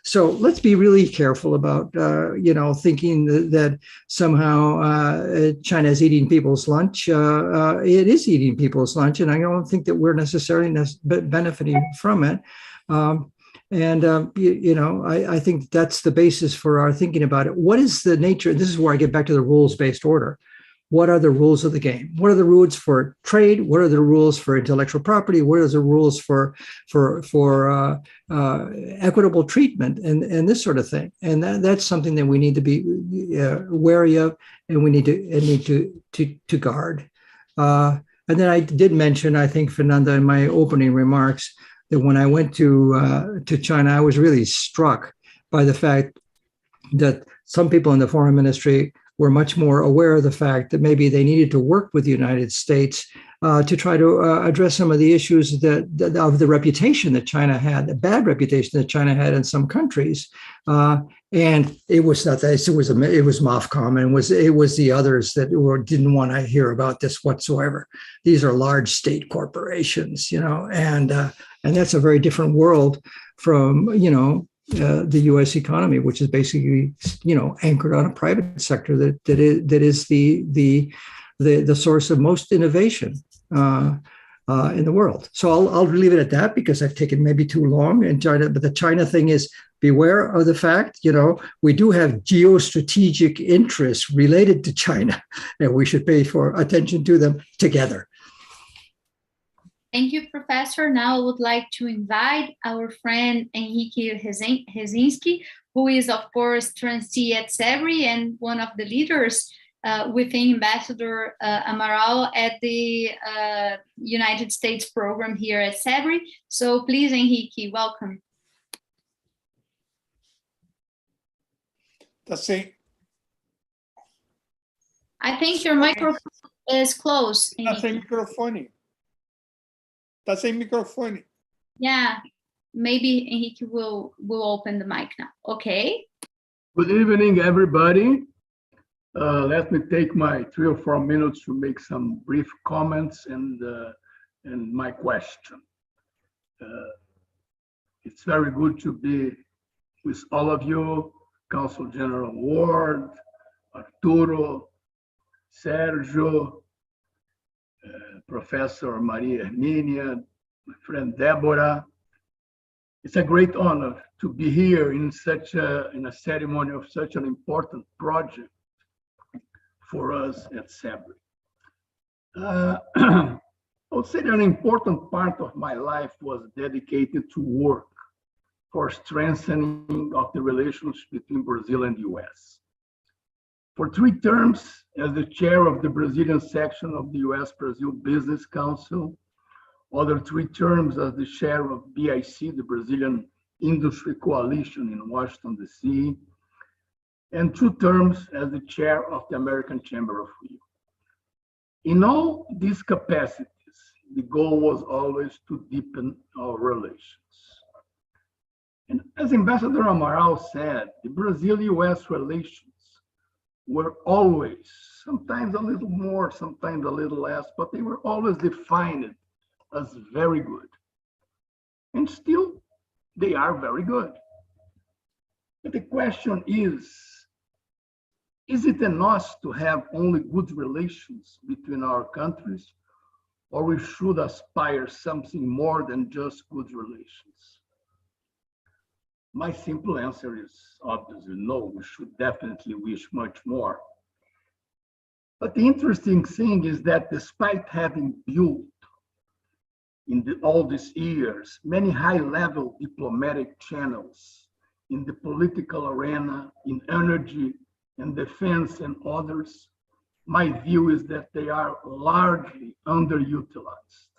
So let's be really careful about, thinking that somehow China is eating people's lunch. It is eating people's lunch, and I don't think that we're necessarily benefiting from it. I think that's the basis for our thinking about it. What is the nature? This is where I get back to the rules-based order. What are the rules of the game? What are the rules for trade? What are the rules for intellectual property? What are the rules for equitable treatment and this sort of thing? And that's something that we need to be wary of, and we need to guard. And then I did mention, I think, Fernanda, in my opening remarks, that when I went to China, I was really struck by the fact that some people in the foreign ministry were much more aware of the fact that maybe they needed to work with the United States to try to address some of the issues of the reputation that China had, the bad reputation that China had in some countries. And it was not that, it was MOFCOM, and it was the others that didn't want to hear about this whatsoever. These are large state corporations, and that's a very different world from, the U.S. economy, which is basically, anchored on a private sector that is the source of most innovation in the world. So I'll leave it at that because I've taken maybe too long in China. But the China thing is, beware of the fact, we do have geostrategic interests related to China, and we should pay attention to them together. Thank you, Professor. Now I would like to invite our friend Henrique Rezinski, who is, of course, trustee at CEBRI and one of the leaders within Ambassador Amaral at the United States program here at CEBRI. So please, Henrique, welcome. I think your microphone is closed. Está sem microfone. Está sem microfone. Yeah, maybe Henrique will open the mic now. Okay. Good evening, everybody. Let me take my 3 or 4 minutes to make some brief comments and my question. It's very good to be with all of you, Consul General Ward, Arturo, Sergio, Professor Maria Herminia, my friend Deborah. It's a great honor to be here in a ceremony of such an important project for us at CEBRI. I would say that an important part of my life was dedicated to work for strengthening of the relations between Brazil and the US. For 3 terms as the chair of the Brazilian section of the US-Brazil Business Council, other 3 terms as the chair of BIC, the Brazilian Industry Coalition in Washington, D.C., and 2 terms as the chair of the American Chamber of Rio. In all these capacities, the goal was always to deepen our relations. And as Ambassador Amaral said, the Brazil-US relations were always, sometimes a little more, sometimes a little less, but they were always defined as very good. And still, they are very good. But the question is it enough to have only good relations between our countries, or we should aspire something more than just good relations? My simple answer is obviously no, we should definitely wish much more. But the interesting thing is that despite having built in all these years many high-level diplomatic channels in the political arena, in energy and defense and others, my view is that they are largely underutilized.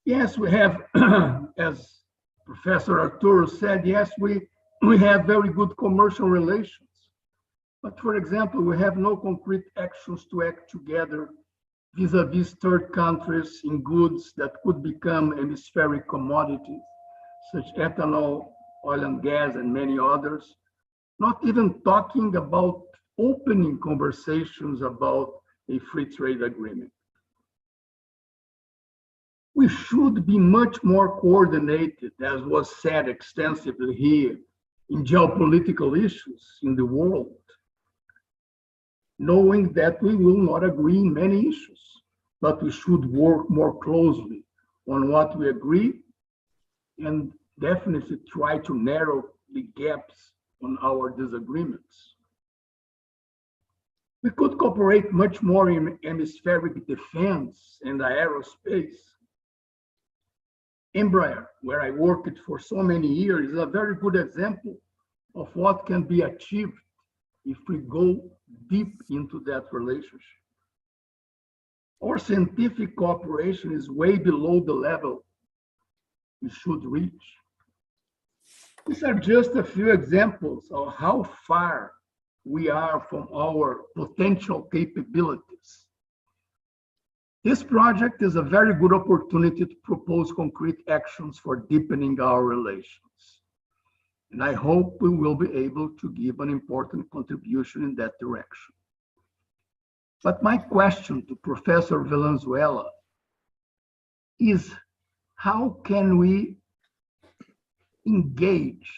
Yes, we have, as Professor Arturo said, yes, we have very good commercial relations. But for example, we have no concrete actions to act together vis-a-vis third countries in goods that could become hemispheric commodities, such ethanol, oil and gas, and many others. Not even talking about opening conversations about a free trade agreement. We should be much more coordinated, as was said extensively here, in geopolitical issues in the world, knowing that we will not agree in many issues, but we should work more closely on what we agree and definitely try to narrow the gaps on our disagreements. We could cooperate much more in hemispheric defense and aerospace. Embraer, where I worked for so many years, is a very good example of what can be achieved if we go deep into that relationship. Our scientific cooperation is way below the level we should reach. These are just a few examples of how far we are from our potential capabilities. This project is a very good opportunity to propose concrete actions for deepening our relations. And I hope we will be able to give an important contribution in that direction. But my question to Professor Valenzuela is, how can we engage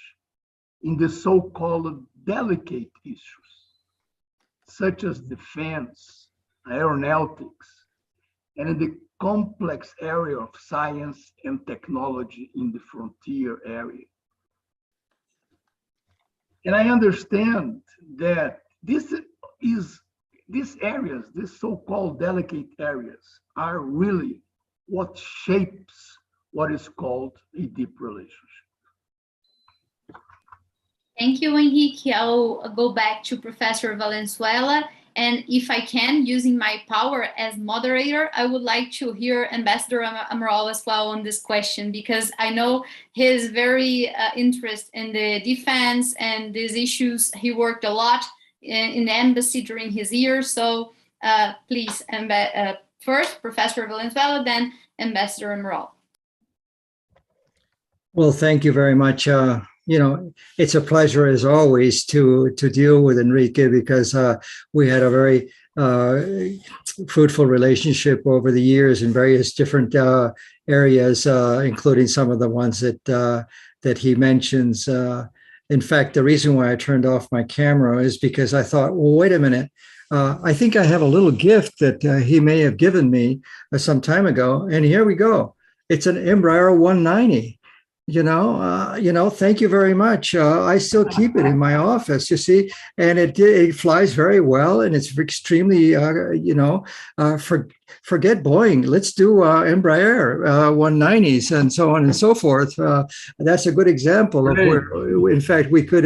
in the so-called delicate issues, such as defense, aeronautics, and in the complex area of science and technology in the frontier area? And I understand that these areas, these so-called delicate areas, are really what shapes what is called a deep relationship. Thank you, Henrique. I'll go back to Professor Valenzuela. And if I can, using my power as moderator, I would like to hear Ambassador Amaral as well on this question, because I know his very interest in the defense and these issues. He worked a lot in the embassy during his years. So please, first, Professor Valenzuela, then Ambassador Amaral. Well, thank you very much. You know, it's a pleasure as always to deal with Enrique, because we had a very fruitful relationship over the years in various different areas, including some of the ones that he mentions. In fact, the reason why I turned off my camera is because I thought, well, wait a minute. I think I have a little gift that he may have given me some time ago, and here we go. It's an Embraer 190. Thank you very much. I still keep it in my office, you see, and it flies very well, and it's extremely, forget Boeing. Let's do Embraer 190s and so on and so forth. That's a good example of where, in fact, we could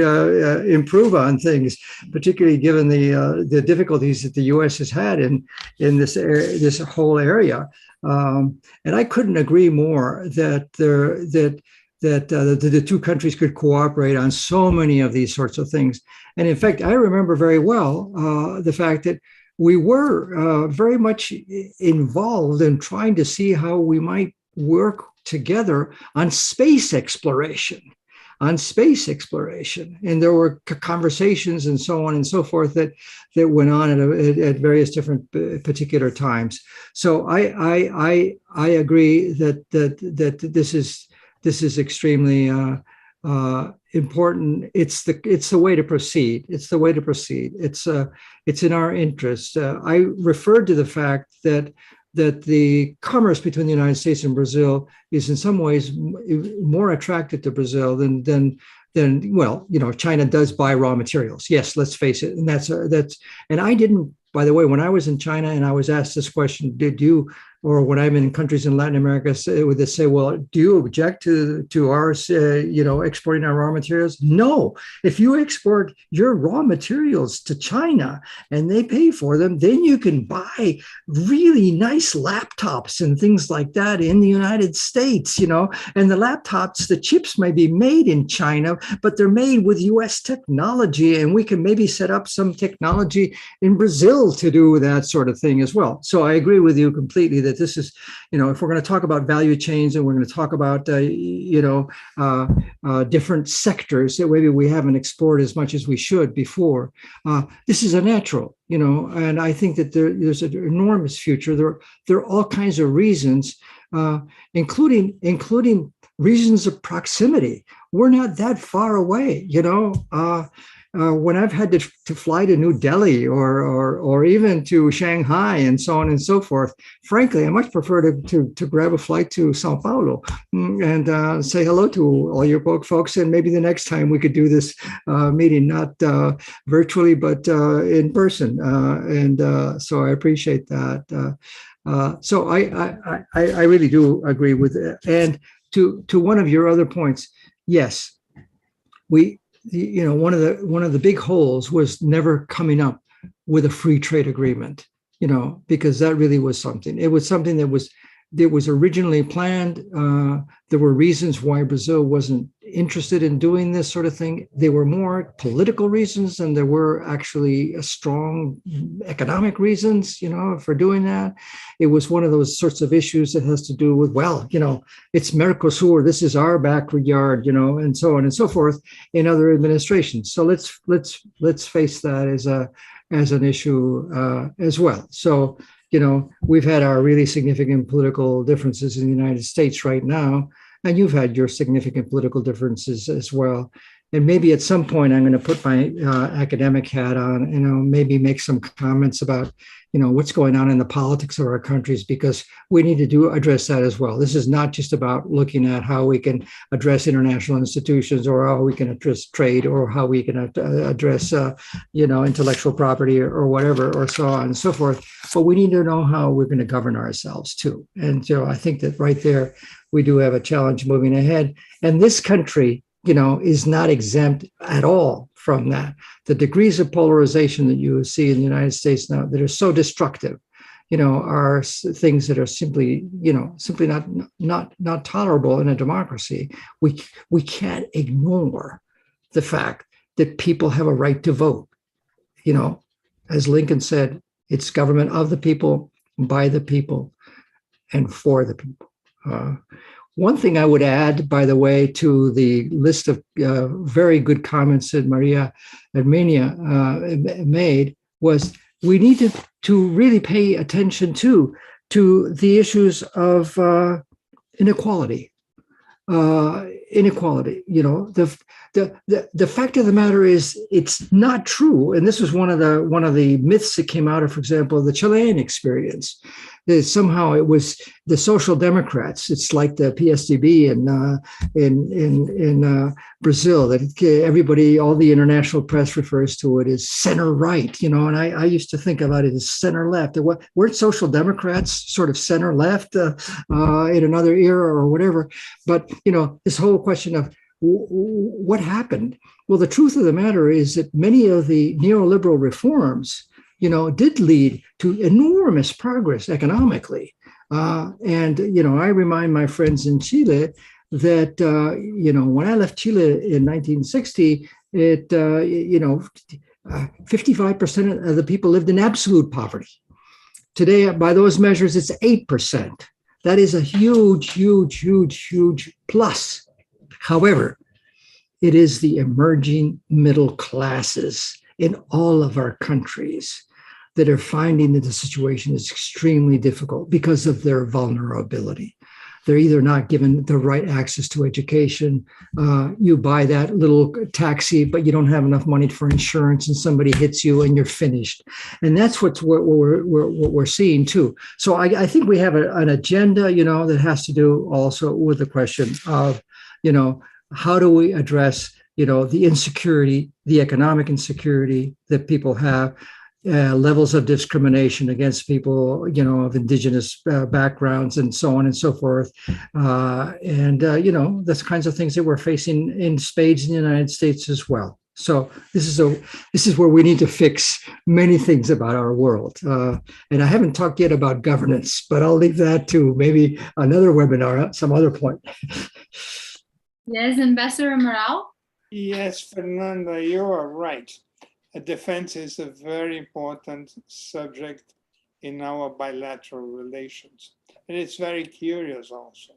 improve on things, particularly given the difficulties that the U.S. has had in this whole area. And I couldn't agree more that the two countries could cooperate on so many of these sorts of things. And in fact, I remember very well the fact that we were very much involved in trying to see how we might work together on space exploration. And there were conversations and so on and so forth that went on at various different particular times. So I agree that this is extremely important. It's the way to proceed. It's the way to proceed. It's in our interest. I referred to the fact that the commerce between the United States and Brazil is in some ways more attractive to Brazil than well, China does buy raw materials. Yes, let's face it. And and I didn't, by the way, when I was in China and I was asked this question, did you, or when I'm in countries in Latin America, would they say, well, do you object to our, exporting our raw materials? No. If you export your raw materials to China and they pay for them, then you can buy really nice laptops and things like that in the United States, and the laptops, the chips may be made in China, but they're made with US technology, and we can maybe set up some technology in Brazil to do that sort of thing as well. So I agree with you completely that this is, if we're going to talk about value chains and we're going to talk about, different sectors that maybe we haven't explored as much as we should before, this is a natural, and I think that there's an enormous future. There are all kinds of reasons, including reasons of proximity. We're not that far away, when I've had to fly to New Delhi or even to Shanghai and so on and so forth, frankly, I much prefer to grab a flight to Sao Paulo and say hello to all your folks. And maybe the next time we could do this meeting, not virtually, but in person. So I appreciate that. So I really do agree with it. And to one of your other points, yes, one of the big holes was never coming up with a free trade agreement, because that really was something. It was something that was originally planned. There were reasons why Brazil wasn't interested in doing this sort of thing. They were more political reasons than there were actually strong economic reasons, for doing that. It was one of those sorts of issues that has to do with, it's Mercosur, this is our backyard, and so on and so forth in other administrations. So let's face that as an issue as well. So, we've had our really significant political differences in the United States right now, and you've had your significant political differences as well. And maybe at some point I'm going to put my academic hat on, maybe make some comments about, what's going on in the politics of our countries, because we need to address that as well. This is not just about looking at how we can address international institutions or how we can address trade or how we can address, intellectual property or whatever, or so on and so forth. But we need to know how we're going to govern ourselves too. And so I think that right there, we do have a challenge moving ahead. And this country, is not exempt at all from that. The degrees of polarization that you see in the United States now that are so destructive, are things that are simply not tolerable in a democracy. We can't ignore the fact that people have a right to vote. As Lincoln said, it's government of the people, by the people, and for the people. One thing I would add, by the way, to the list of very good comments that Maria Armenia made was we need to really pay attention to the issues of inequality. Inequality, the fact of the matter is it's not true. And this was one of the myths that came out of, for example, the Chilean experience. That somehow it was the social democrats. It's like the PSDB in Brazil, that everybody, all the international press refers to it as center right, and I used to think about it as center left. Weren't social democrats sort of center left in another era or whatever? But, this whole question of what happened? Well, the truth of the matter is that many of the neoliberal reforms, did lead to enormous progress economically. And I remind my friends in Chile that, when I left Chile in 1960, 55% of the people lived in absolute poverty. Today, by those measures, it's 8%. That is a huge, huge, huge, huge plus. However, it is the emerging middle classes in all of our countries that are finding that the situation is extremely difficult because of their vulnerability. they're either not given the right access to education. You buy that little taxi, but you don't have enough money for insurance, and somebody hits you, and you're finished. And that's what we're seeing too. So I think we have an agenda, that has to do also with the question of, how do we address, the insecurity, the economic insecurity that people have, levels of discrimination against people, of indigenous backgrounds, and so on and so forth. The kinds of things that we're facing in spades in the United States as well. So this is where we need to fix many things about our world. And I haven't talked yet about governance, but I'll leave that to maybe another webinar at some other point. Yes, Ambassador Amaral. Yes, Fernanda, you are right. Defense is a very important subject in our bilateral relations. And it's very curious also,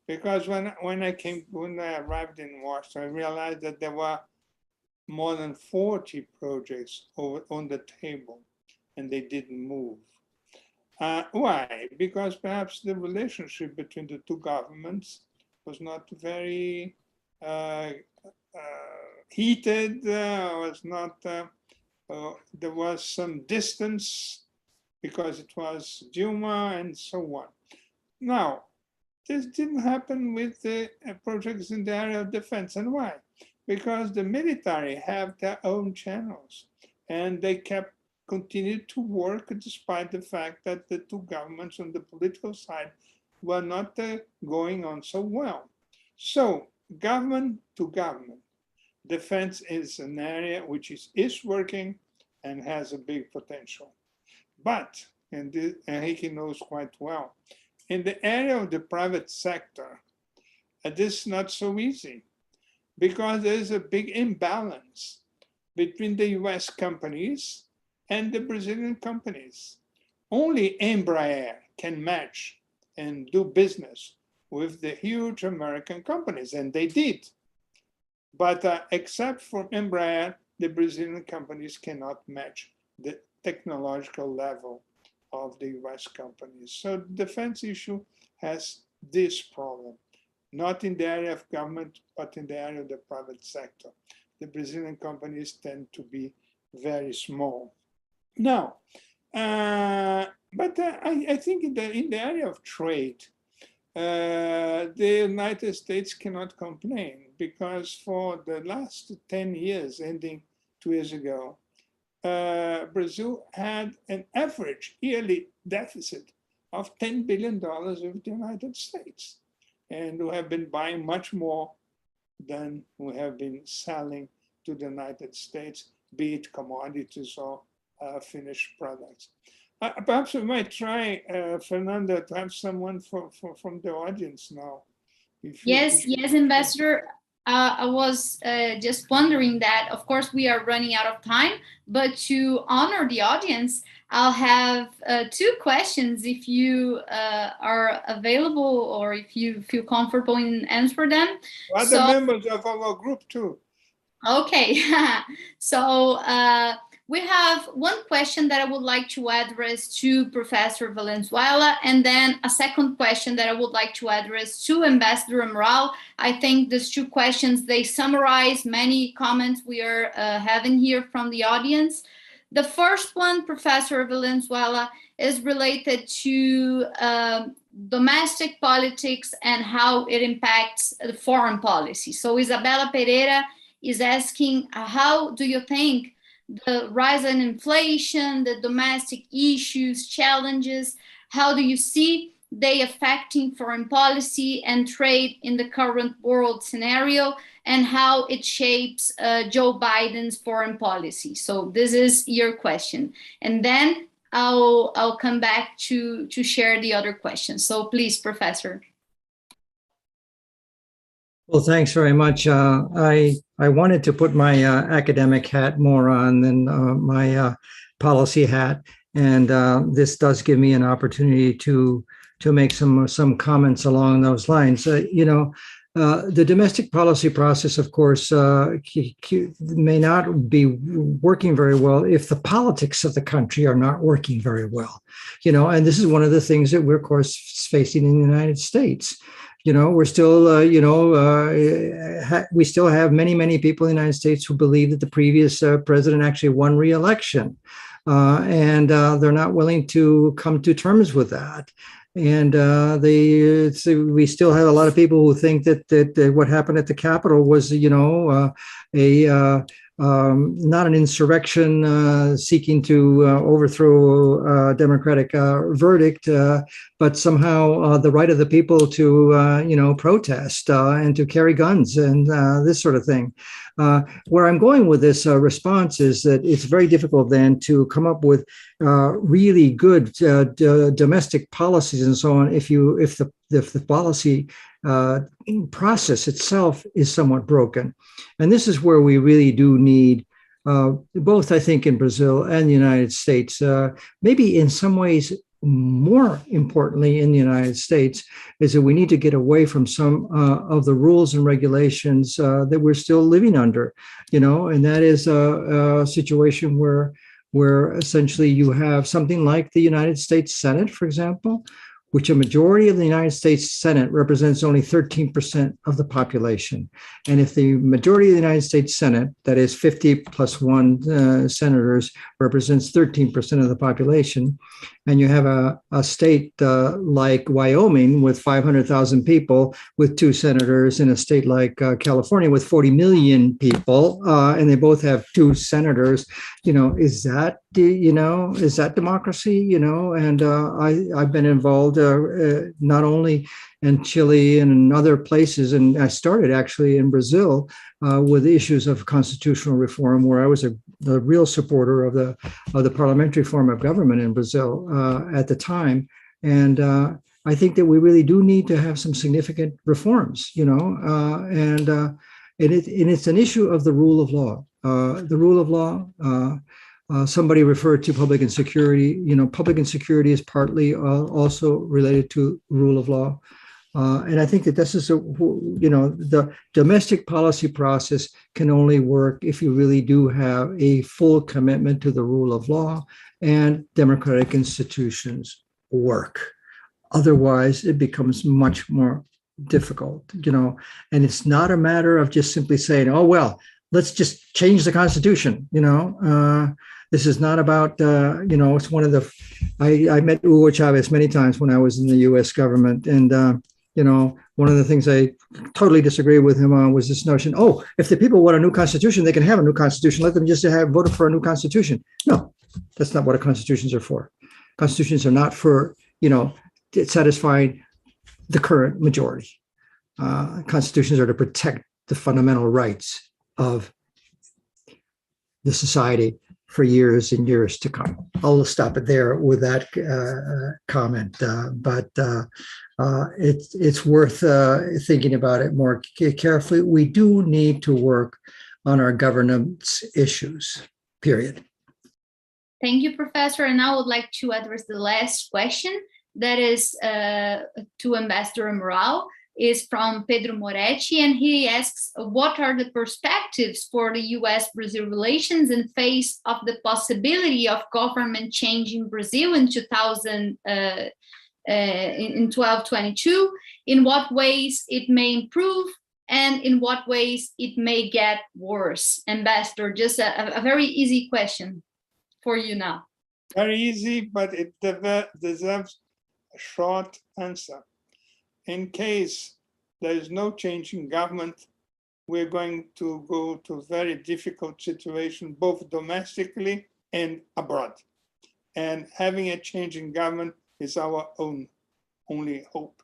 because when I arrived in Washington, I realized that there were more than 40 projects on the table, and they didn't move. Why? Because perhaps the relationship between the two governments was not very heated, was not, there was some distance because it was Dilma and so on. Now, this didn't happen with the projects in the area of defense. And why? Because the military have their own channels, and they continued to work despite the fact that the two governments on the political side were not going on so well. So government to government, defense is an area which is working and has a big potential. But, and Henrique knows quite well, in the area of the private sector, this is not so easy, because there is a big imbalance between the US companies and the Brazilian companies. Only Embraer can match and do business with the huge American companies, and they did. But except for Embraer, the Brazilian companies cannot match the technological level of the US companies. So the defense issue has this problem, not in the area of government, but in the area of the private sector. The Brazilian companies tend to be very small. Now, I think in the area of trade, the United States cannot complain, because for the last 10 years, ending 2 years ago, Brazil had an average yearly deficit of $10 billion with the United States. And we have been buying much more than we have been selling to the United States, be it commodities or finished products. Perhaps we might try, Fernanda, to have someone from the audience now. Yes, Ambassador. I was just wondering that, of course, we are running out of time, but to honor the audience, I'll have 2 questions if you are available, or if you feel comfortable in answering them. Other members of our group too. Okay, so we have one question that I would like to address to Professor Valenzuela, and then a second question that I would like to address to Ambassador Amaral. I think these 2 questions, they summarize many comments we are having here from the audience. The first one, Professor Valenzuela, is related to domestic politics and how it impacts the foreign policy. So Isabella Pereira is asking, how do you think the rise in inflation, the domestic issues, challenges, how do you see they affecting foreign policy and trade in the current world scenario, and how it shapes Joe Biden's foreign policy? So this is your question. And then I'll come back to share the other questions. So please, Professor. Well, thanks very much. I wanted to put my academic hat more on than my policy hat, and this does give me an opportunity to make some comments along those lines. The domestic policy process, of course, may not be working very well if the politics of the country are not working very well. And this is one of the things that we're, of course, facing in the United States. We're still, we still have many people in the United States who believe that the previous president actually won re-election, and they're not willing to come to terms with that. And we still have a lot of people who think that what happened at the Capitol was, not an insurrection seeking to overthrow a democratic verdict, but somehow the right of the people to, protest and to carry guns and this sort of thing. Where I'm going with this response is that it's very difficult then to come up with really good domestic policies and so on if the policy process itself is somewhat broken. And this is where we really do need both, I think, in Brazil and the United States, maybe in some ways more importantly in the United States, is that we need to get away from some of the rules and regulations that we're still living under, and that is a situation where essentially you have something like the United States Senate, for example, which a majority of the United States Senate represents only 13% of the population. And if the majority of the United States Senate, that is 50 plus 1 senators, represents 13% of the population, and you have a state like Wyoming with 500,000 people with 2 senators, and a state like California with 40 million people, and they both have 2 senators, is that democracy? And I've been involved not only in Chile and in other places, and I started actually in Brazil with issues of constitutional reform, where I was a real supporter of the parliamentary form of government in Brazil at the time. And I think that we really do need to have some significant reforms, and it's an issue of the rule of law. The rule of law. Somebody referred to public insecurity. Public insecurity is partly also related to rule of law. And I think that this is, the domestic policy process can only work if you really do have a full commitment to the rule of law and democratic institutions work. Otherwise, it becomes much more difficult, and it's not a matter of just simply saying, oh, well, let's just change the Constitution, This is not about, it's one of the, I met Hugo Chavez many times when I was in the US government. And, one of the things I totally disagree with him on was this notion, oh, if the people want a new constitution, they can have a new constitution. Let them just have voted for a new constitution. No, that's not what constitutions are for. Constitutions are not for, satisfying the current majority. Constitutions are to protect the fundamental rights of the society for years and years to come. I'll stop it there with that comment, but it's worth thinking about it more carefully. We do need to work on our governance issues, period. Thank you, Professor. And I would like to address the last question that is to Ambassador Amaral. Is from Pedro Moretti, and he asks, what are the perspectives for the US-Brazil relations in face of the possibility of government change in Brazil in 1222? In what ways it may improve, and in what ways it may get worse? Ambassador, just a very easy question for you now. Very easy, but it deserves a short answer. In case there is no change in government, we're going to go to a very difficult situation, both domestically and abroad. And having a change in government is our only hope.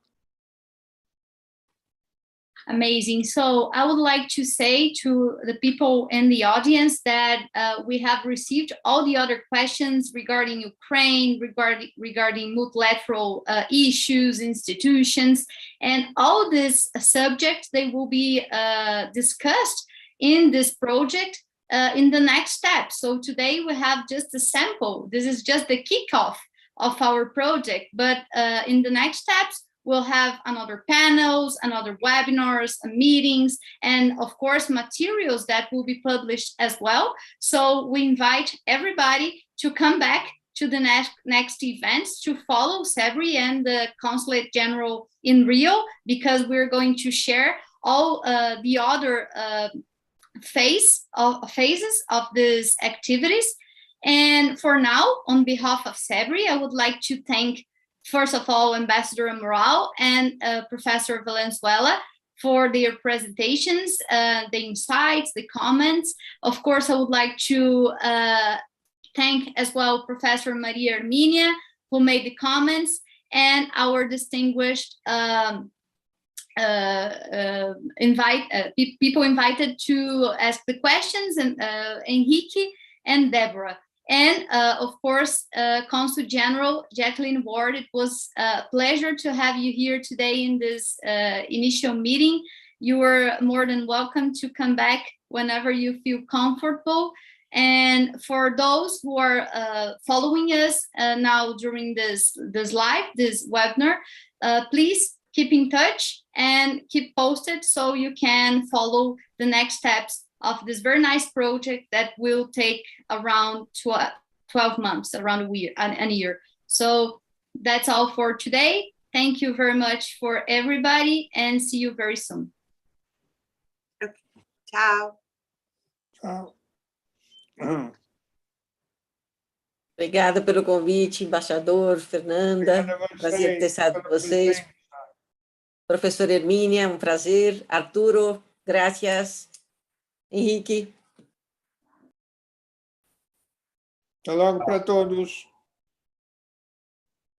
Amazing. So I would like to say to the people in the audience that we have received all the other questions regarding Ukraine, regarding multilateral issues, institutions, and all these subjects, they will be discussed in this project in the next step. So today we have just a sample. This is just the kickoff of our project, but in the next steps, we'll have another panels, another webinars, meetings, and of course, materials that will be published as well. So we invite everybody to come back to the next events to follow CEBRI and the Consulate General in Rio, because we're going to share all the other phases of these activities. And for now, on behalf of CEBRI, I would like to thank, first of all, Ambassador Amaral and Professor Valenzuela for their presentations, the insights, the comments. Of course, I would like to thank as well Professor Maria Herminia, who made the comments, and our distinguished people invited to ask the questions, and Henrique and Deborah. And of course, Consul General Jacqueline Ward, it was a pleasure to have you here today in this initial meeting. You are more than welcome to come back whenever you feel comfortable. And for those who are following us now during this webinar, please keep in touch and keep posted so you can follow the next steps of this very nice project that will take around 12 months, around a year. So that's all for today. Thank you very much for everybody, and see you very soon. Okay. Ciao. Ciao. Obrigada pelo convite, embaixador Fernanda. Prazer ter estado com vocês. Professora Hermínia, um prazer. Arturo, gracias. Henrique. Até logo para todos.